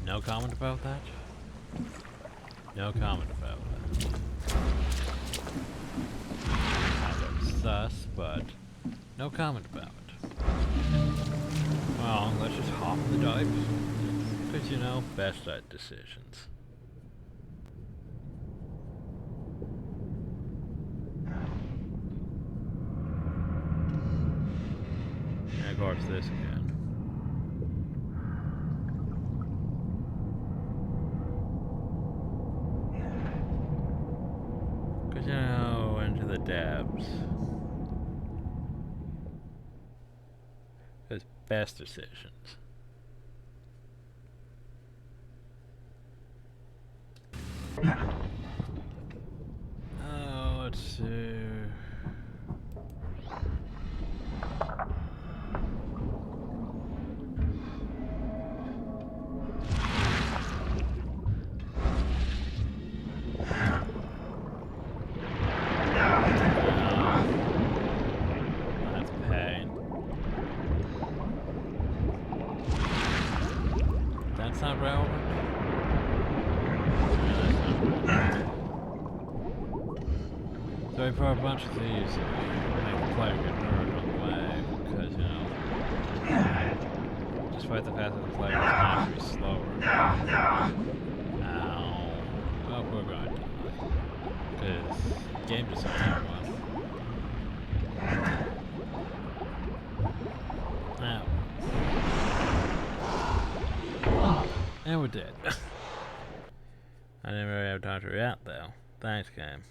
No comment about that? No comment about that. Kind of sus, but no comment about it. Well, let's just hop the dive. Because, you know, best at decisions. And of course, this again. You know, into the depths. It's best decisions. Oh, let's see. For a bunch of these, make the player get hurt on the way, because, you know, despite the fact that the player is naturally slower. Ow. Oh, we're going to die. Because the game just doesn't well. Ow. And we're dead. I didn't really have time to react, though. Thanks, game.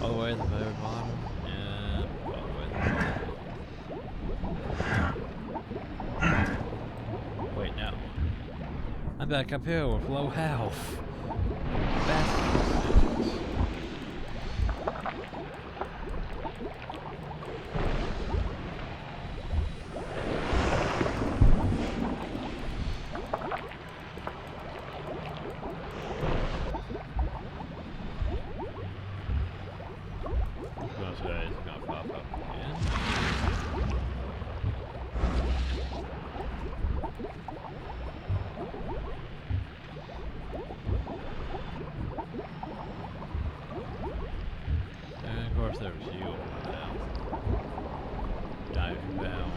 All the way to the very bottom, and all the way to the bottom. Wait, no. I'm back up here with low health. So it's gonna pop up again. And of course there was you over there. Diving bell.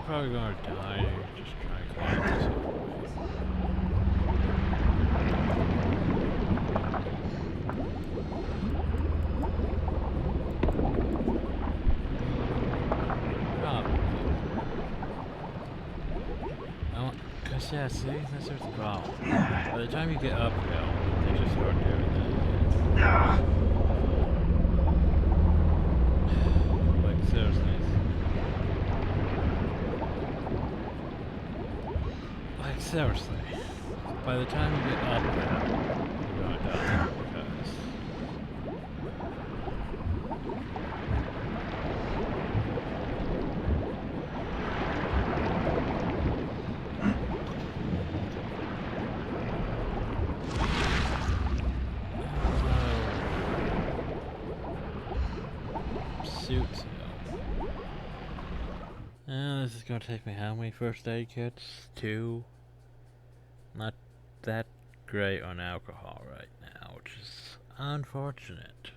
Probably gonna die. Just try to climb this way. Probably. Oh, cause yeah, see, that's the problem. By the time you get uphill, they just start doing that. Like seriously. Seriously, by the time you get up there, you're gonna die because suits. This is gonna take me how many first aid kits? 2. Not that great on alcohol right now, which is unfortunate.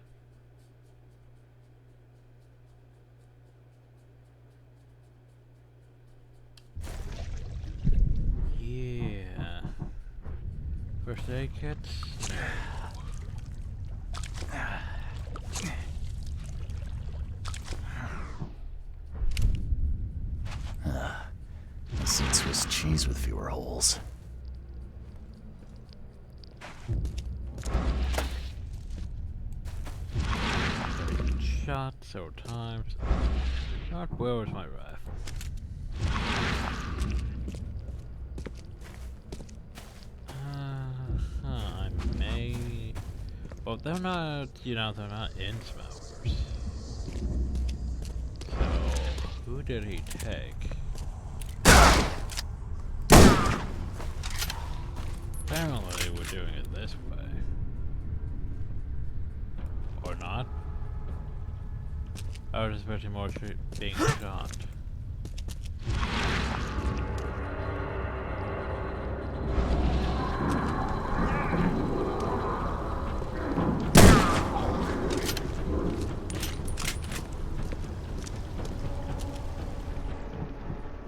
Yeah. First aid kits? I've seen Swiss cheese with fewer holes. Shot several times. Not where was my rifle? I may. Well, they're not. You know, they're not in smokers. So, who did he take? Apparently, we're doing it this way. Or not? I was expecting more being shot.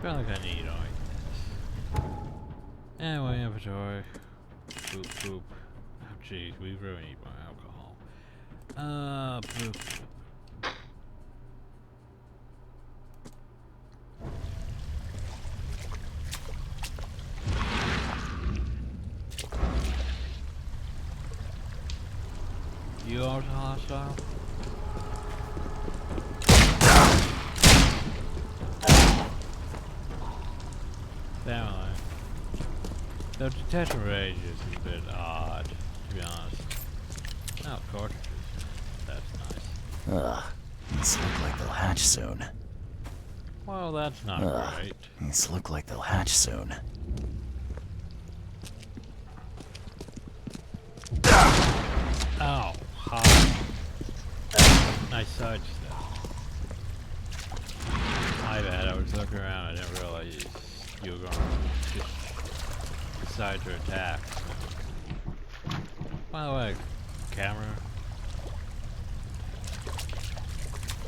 feel like I need all this. Anyway, inventory. Boop, boop. Oh, jeez, we really need more alcohol. Boop. You also hostile? Family. The detection range is a bit odd, to be honest. Oh, cartridges. That's nice. Ugh. These look like they'll hatch soon. Well, that's not great. These look like they'll hatch soon. Ow. Hot. Nice side step. My bad, I was looking around, I didn't realize you were going to just decide to attack. So. By the way, camera.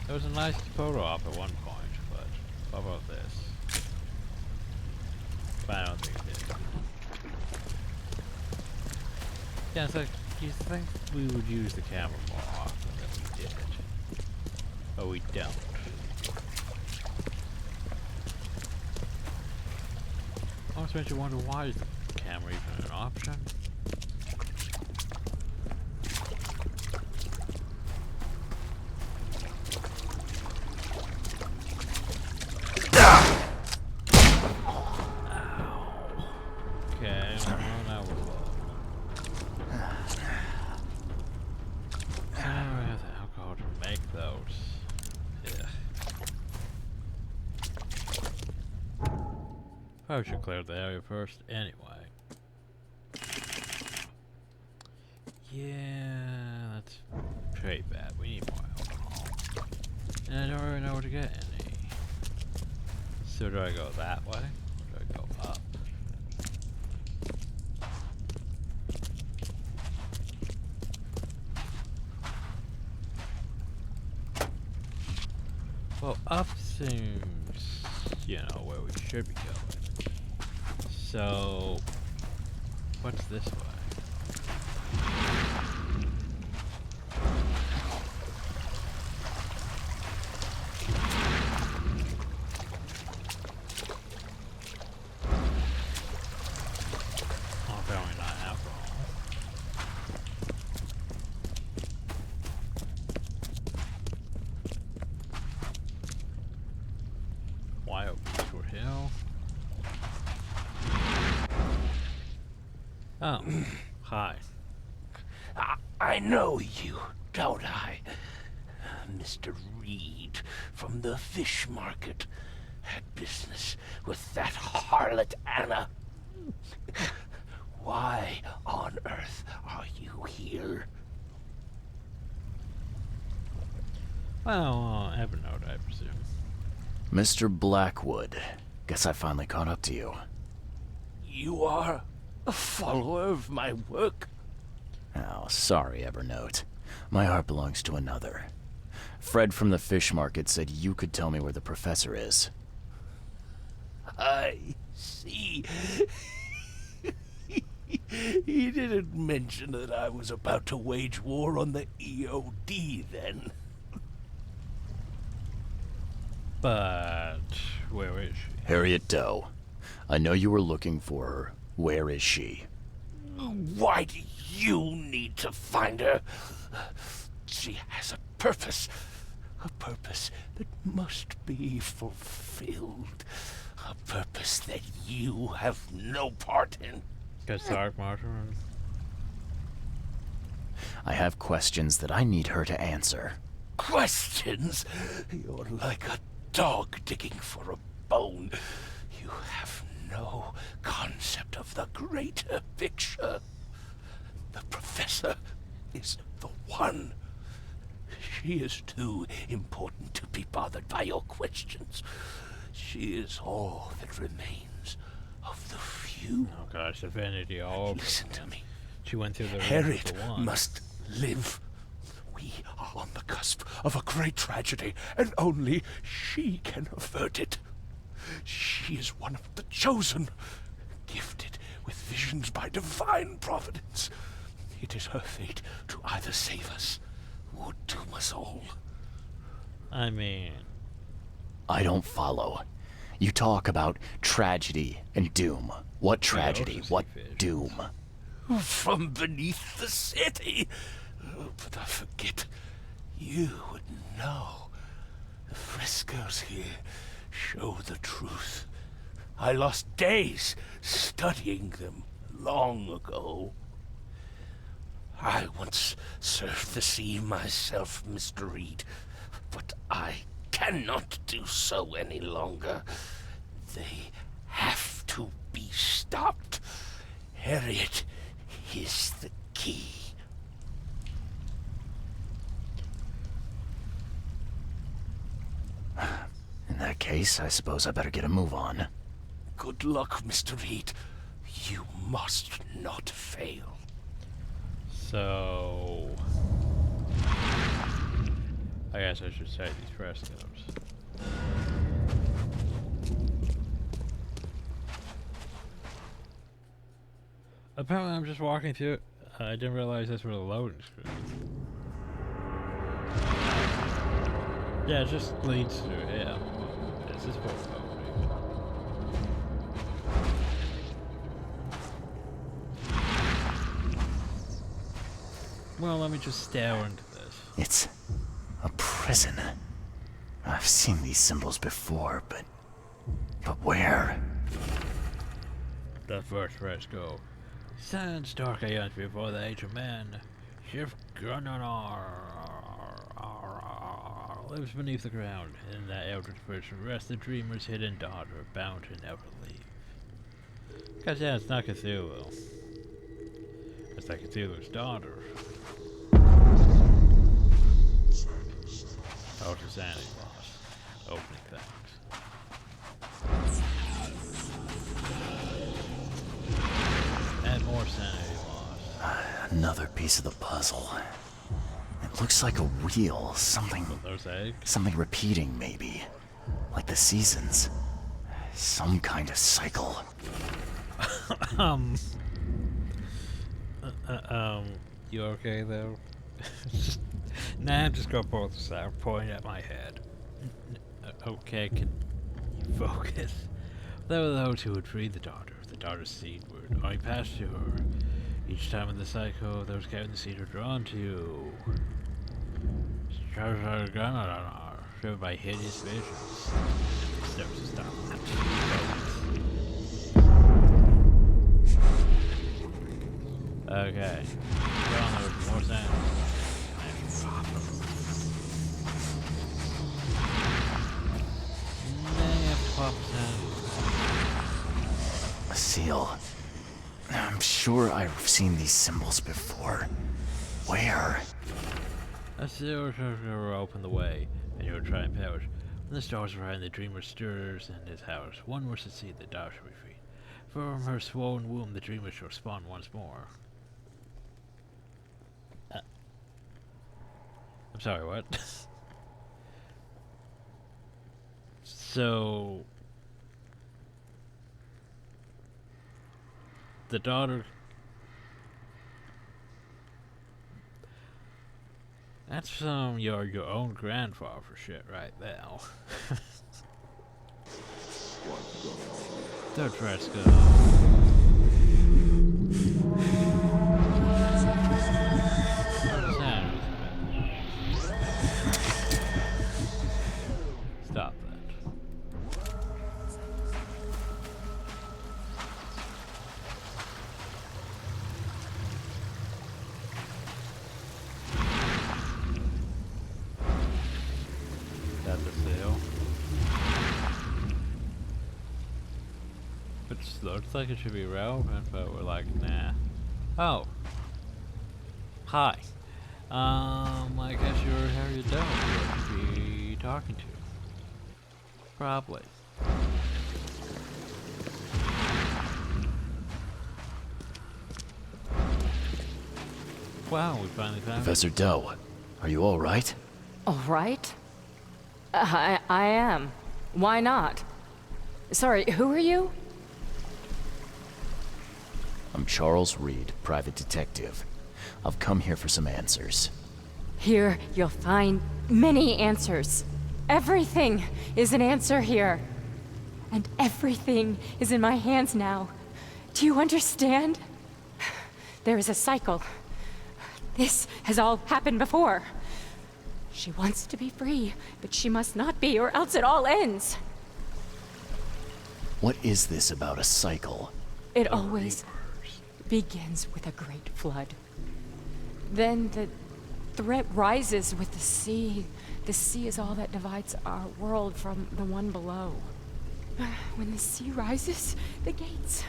There was a nice photo op at one point, but what about this? But I don't think it did. Yeah, it's like, you think we would use the camera more often than we did, but we don't. Almost makes you wonder, why is the camera even an option? Okay, well, now we're low. Now we have the alcohol to make those. Yeah. Probably should clear the area first anyway. Yeah, that's pretty bad. We need more alcohol. And I don't really know where to get any. So do I go that way? Or do I go up? Well, up seems, you know, where we should be going. So, what's this way? Oh, apparently not alcohol. Why open for hill? Oh, hi. I know you, don't I? Mr. Reed from the fish market had business with that harlot Anna. Why on earth are you here? Well, Evernote, I presume. Mr. Blackwood, guess I finally caught up to you. You are a follower of my work? Oh, sorry, Evernote. My heart belongs to another. Fred from the fish market said you could tell me where the professor is. I see. He didn't mention that I was about to wage war on the EOD then. But where is she? Harriet Doe. I know you were looking for her. Where is she? Why do you need to find her? She has a purpose that must be fulfilled. A purpose that you have no part in. Guess Dark Martin. I have questions that I need her to answer. Questions? You're like a dog digging for a bone. You have no concept of the greater picture. The professor is the one. She is too important to be bothered by your questions. She is all that remains of the few. Oh gosh, Divinity all over. Listen to me. She went through the Harriet one. must live. We are on the cusp of a great tragedy, and only she can avert it. She is one of the chosen, gifted with visions by divine providence. It is her fate to either save us or doom us all. I mean, I don't follow. You talk about tragedy and doom. What tragedy? What doom? From beneath the city. But I forget, you would know. The frescoes here show the truth. I lost days studying them long ago. I once served the sea myself, Mr. Reed, but I cannot do so any longer. They have to be stopped. Harriet is the key. In that case, I suppose I better get a move on. Good luck, Mr. Reed. You must not fail. so I guess I should say these frescoes. Apparently I'm just walking through it. I didn't realize this was a loading screen. Yeah, it just leads through here. This is for loading. Well, let me just stare into this. It's a prison. I've seen these symbols before, but where? The first fresco. Sands dark aeons before the age of man. Shift Grunanar lives beneath the ground. In that eldritch prison rests the dreamer's hidden daughter, bound to never leave. Cause yeah, it's not Cthulhu. It's like Cthulhu's daughter. Oh, it's a sanity loss. Opening things. And more sanity loss. Another piece of the puzzle. It looks like a wheel. Those eggs? Something repeating, maybe. Like the seasons. Some kind of cycle. You okay though? Nah, I'm just gonna pull this out, point at my head. Okay, can you focus? There were those who would free the daughter's seed would only pass to her. Each time in the cycle, those carrying the seed are drawn to. Driven by hideous visions. Never to stop. Okay. Well, there was more sand. A seal. I'm sure I've seen these symbols before. Where? A seal will open the way, and you will try and perish. When the stars are high, the dreamer stirs in his house. One will succeed, the daughter shall be free. From her swollen womb, the dreamer shall spawn once more. I'm sorry, what? So... the daughter... That's some your own grandfather shit right now. Third fresco. Stop that. That's a sale. It looks like it should be relevant, but we're like, nah. Oh. Hi. I guess you're Harry Dell to be talking to. Probably. Wow, we finally found Professor Doe, are you all right? All right. I am. Why not? Sorry, who are you? I'm Charles Reed, private detective. I've come here for some answers. Here, you'll find many answers. Everything is an answer here. And everything is in my hands now. Do you understand? There is a cycle. This has all happened before. She wants to be free, but she must not be, or else it all ends. What is this about a cycle? It always begins with a great flood. Then the threat rises with the sea. The sea is all that divides our world from the one below. When the sea rises, the gates,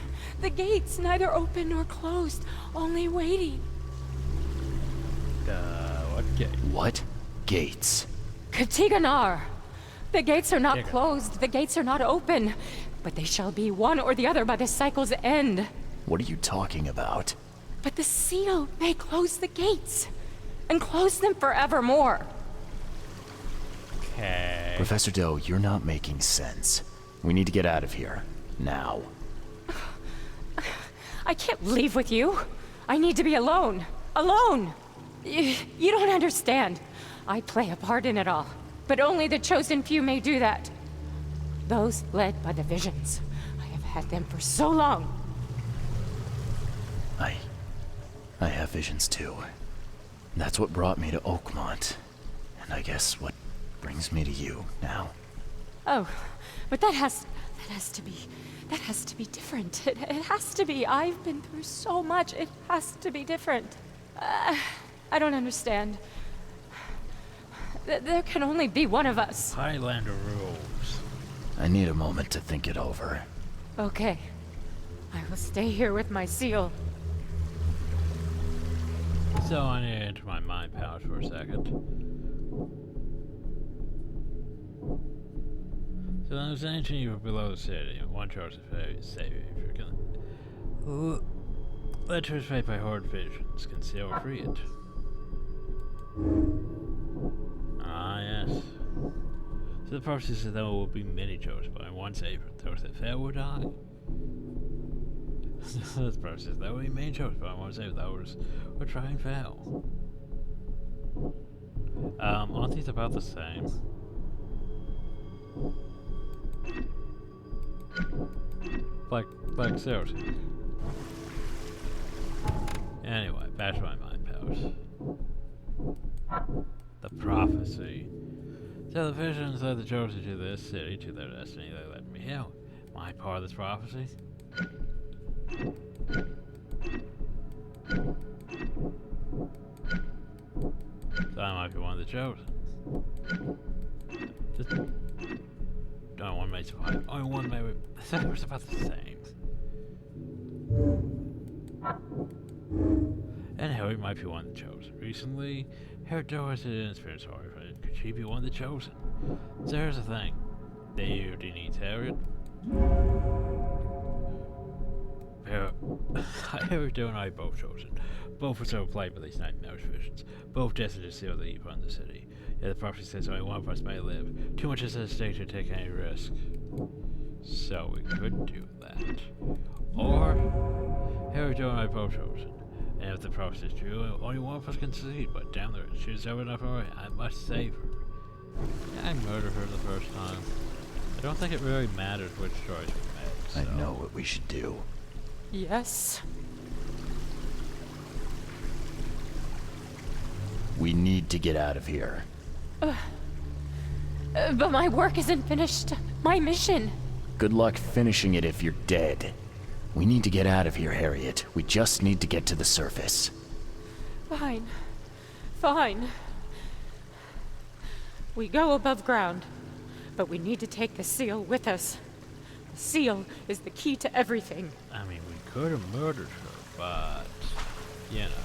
neither open nor closed, only waiting. what gate? What? Gates? Katiganar! The gates are not closed, the gates are not open, but they shall be one or the other by the cycle's end. What are you talking about? But the seal may close the gates, and close them forevermore. Okay. Professor Doe, you're not making sense. We need to get out of here. Now. I can't leave with you. I need to be alone. Alone! You don't understand. I play a part in it all, but only the chosen few may do that. Those led by the visions. I have had them for so long. I have visions too. That's what brought me to Oakmont. And I guess what brings me to you now. Oh, but that has That has to be different. It has to be. I've been through so much. It has to be different. I don't understand. There can only be one of us. Highlander rules. I need a moment to think it over. Okay. I will stay here with my seal. So I need to enter my mind pouch for a second. So there's an ancient evil below the city, and one chosen fate save you if you're gonna. Led to his fate by horrid visions, conceal or free it. Ah, yes. So the prophecy says there will be many chosen, but one savior. Those that fail will die. The prophecy says there will be many chosen, but one savior. Those will try and fail. Aren't these about the same? Like seriously. Anyway, back to my mind pouch. The prophecy. So the visions led the chosen to this city, to their destiny. They led me here. Am I part of this prophecy? So I might be one of the chosen. Just only one may survive. Only one may. I thought it was about the same. And Harry might be one of the chosen. Recently, Harry Doris didn't experience horror. Could she be one of the chosen? So here's the thing. Do you need Harriet? Harry and I both chosen. Both were so plagued by these nightmarish visions. Both destined to seal the evil in the city. Yet the prophecy says only one of us may live. Too much is at stake to take any risk. So we could do that. Or Harry and I both chosen. And if the prophecy is true, only one of us can succeed, but damn there, she's over enough for me. I must save her. Yeah, I murdered her the first time. I don't think it really matters which choice we make. I know what we should do. Yes. We need to get out of here. But my work isn't finished. My mission. Good luck finishing it if you're dead. We need to get out of here, Harriet. We just need to get to the surface. Fine. Fine. We go above ground, but we need to take the seal with us. The seal is the key to everything. I mean, we could have murdered her, but, you know.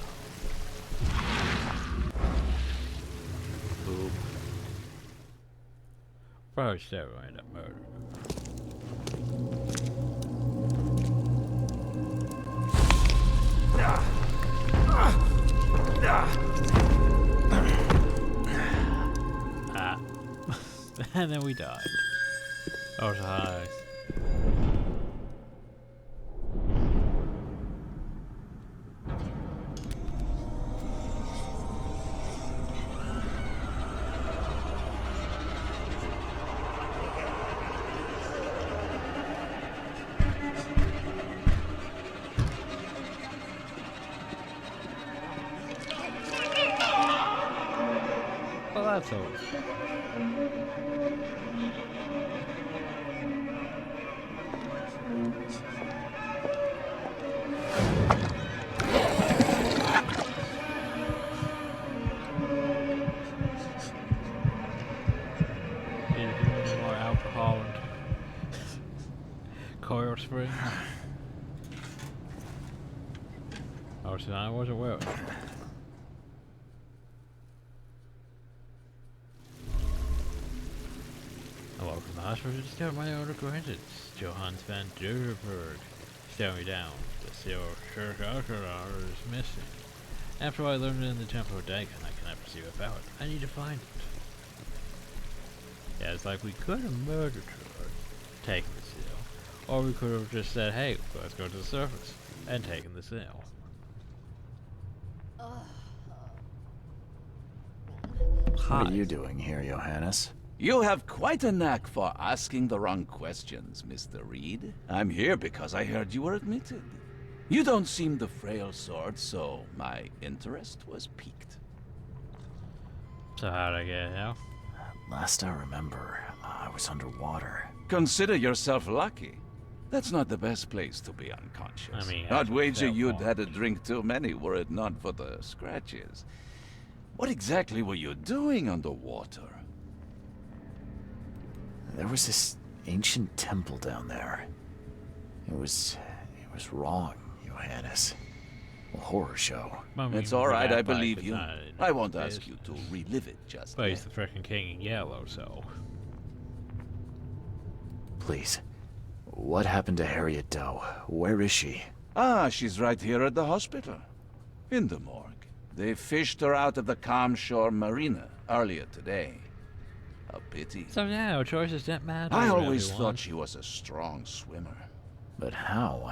Oop. Probably still going to end up murdering her. And then we died. Oh, it's high. Well, that's all. More alcohol and coil spring. Oh, so I wasn't aware of it. Welcome to the hospital to discover my own acquaintance, Johannes van Durenberg. Stare me down. The seal Shirk is missing. After I learned it in the Temple of Dagon, I cannot perceive about it. I need to find it. Yeah, it's like we could have murdered her, taken the seal. Or we could have just said, hey, let's go to the surface, and taken the seal. What are you doing here, Johannes? You have quite a knack for asking the wrong questions, Mr. Reed. I'm here because I heard you were admitted. You don't seem the frail sort, so my interest was piqued. So how'd I get here? Last I remember, I was underwater. Consider yourself lucky. That's not the best place to be unconscious. I mean, I'd that's wager fair you'd point. had a drink too many were it not for the scratches. What exactly were you doing underwater? There was this ancient temple down there. It was wrong, Johannes. A horror show. I mean, It's all right, I that bike believe is you. not I won't business. ask you to relive it just But yet. he's the frickin' king in yellow, so. Please. What happened to Harriet Doe? Where is she? Ah, she's right here at the hospital. In the morgue. They fished her out of the Calm Shore Marina earlier today. A pity. So yeah, our choices didn't matter. I always everyone. thought she was a strong swimmer. But how?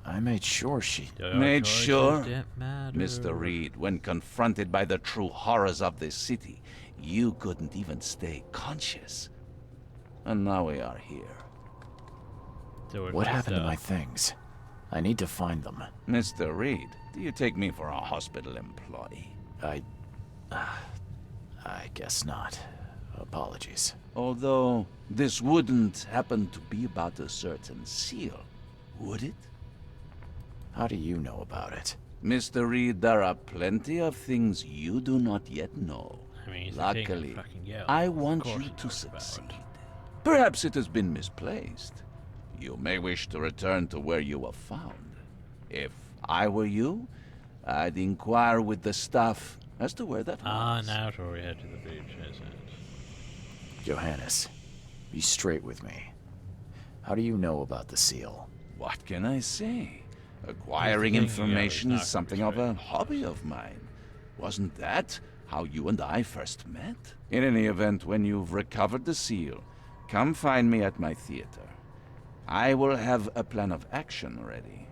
I made sure she... Our Made choices sure, didn't matter. Mr. Reed, when confronted by the true horrors of this city, you couldn't even stay conscious. And now we are here. So What happened to my things? I need to find them. Mr. Reed, do you take me for a hospital employee? I guess not. Apologies. Although, this wouldn't happen to be about a certain seal, would it? How do you know about it? Mr. Reed, there are plenty of things you do not yet know. I mean, he's the king of Luckily, fucking yellow. I Of want course you he to knows about it. succeed. Perhaps it has been misplaced. You may wish to return to where you were found. If I were you, I'd inquire with the staff as to where that was. Now it's where we head to the beach, isn't it? Johannes, be straight with me. How do you know about the seal? What can I say? Acquiring He's the king, information yeah, is he's not something gonna of be a straight. hobby of mine. Wasn't that how you and I first met? In any event, when you've recovered the seal, come find me at my theater. I will have a plan of action ready.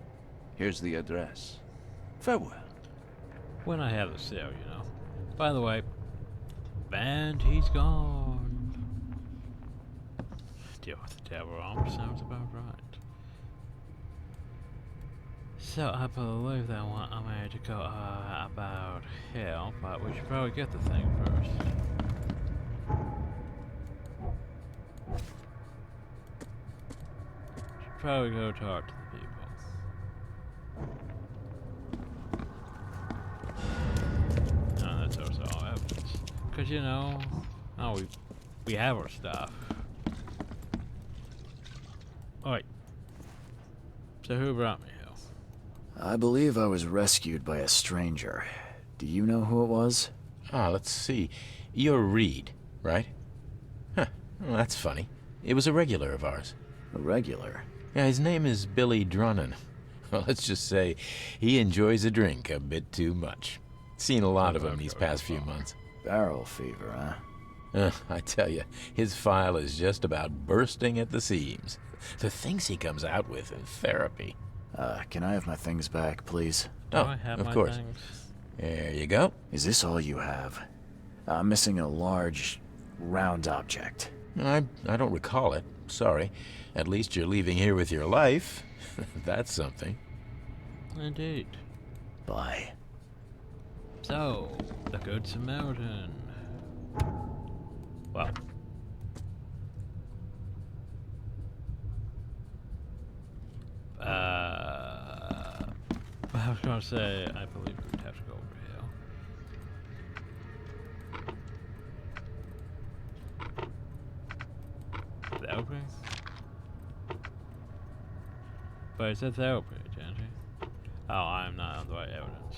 Here's the address. Farewell. When I have the sale, you know. By the way, and he's gone. Deal with the devil almost sounds about right. So I believe that one I'm ready to go about hell, but we should probably get the thing first. Should probably go talk to the people. No, that's also all evidence. Cause you know, we have our stuff. Alright. So who brought me here? I believe I was rescued by a stranger. Do you know who it was? Let's see. You're Reed, right? Huh. Well, that's funny. It was a regular of ours. A regular. Yeah, his name is Billy Drunnen. Well, let's just say he enjoys a drink a bit too much. Seen a lot of him these past few months. Barrel fever, huh? I tell you, his file is just about bursting at the seams. The things he comes out with in therapy. Can I have my things back, please? Do Oh, I have of my course. things? There you go. Is this all you have? I'm missing a large, round object. I don't recall it. Sorry. At least you're leaving here with your life. That's something. Indeed. Bye. So, the Good Samaritan. Well. I was gonna say, I believe we would have to go over here. Therapy? But it said therapy, didn't it? Oh, I'm not on the right evidence.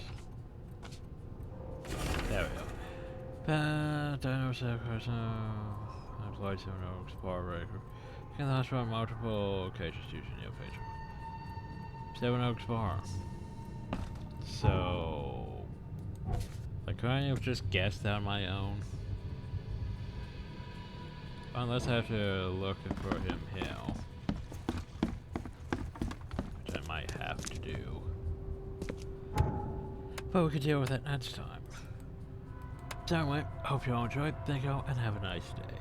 There we go. Dino person. Employed 7 Oaks Bar Breaker. Can the hospital multiple cases using your facial. 7 Oaks Bar. So, like, couldn't I have just guessed that on my own? Unless I have to look for him here. Which I might have to do. But we can deal with that next time. So anyway, hope you all enjoyed. Thank you all, and have a nice day.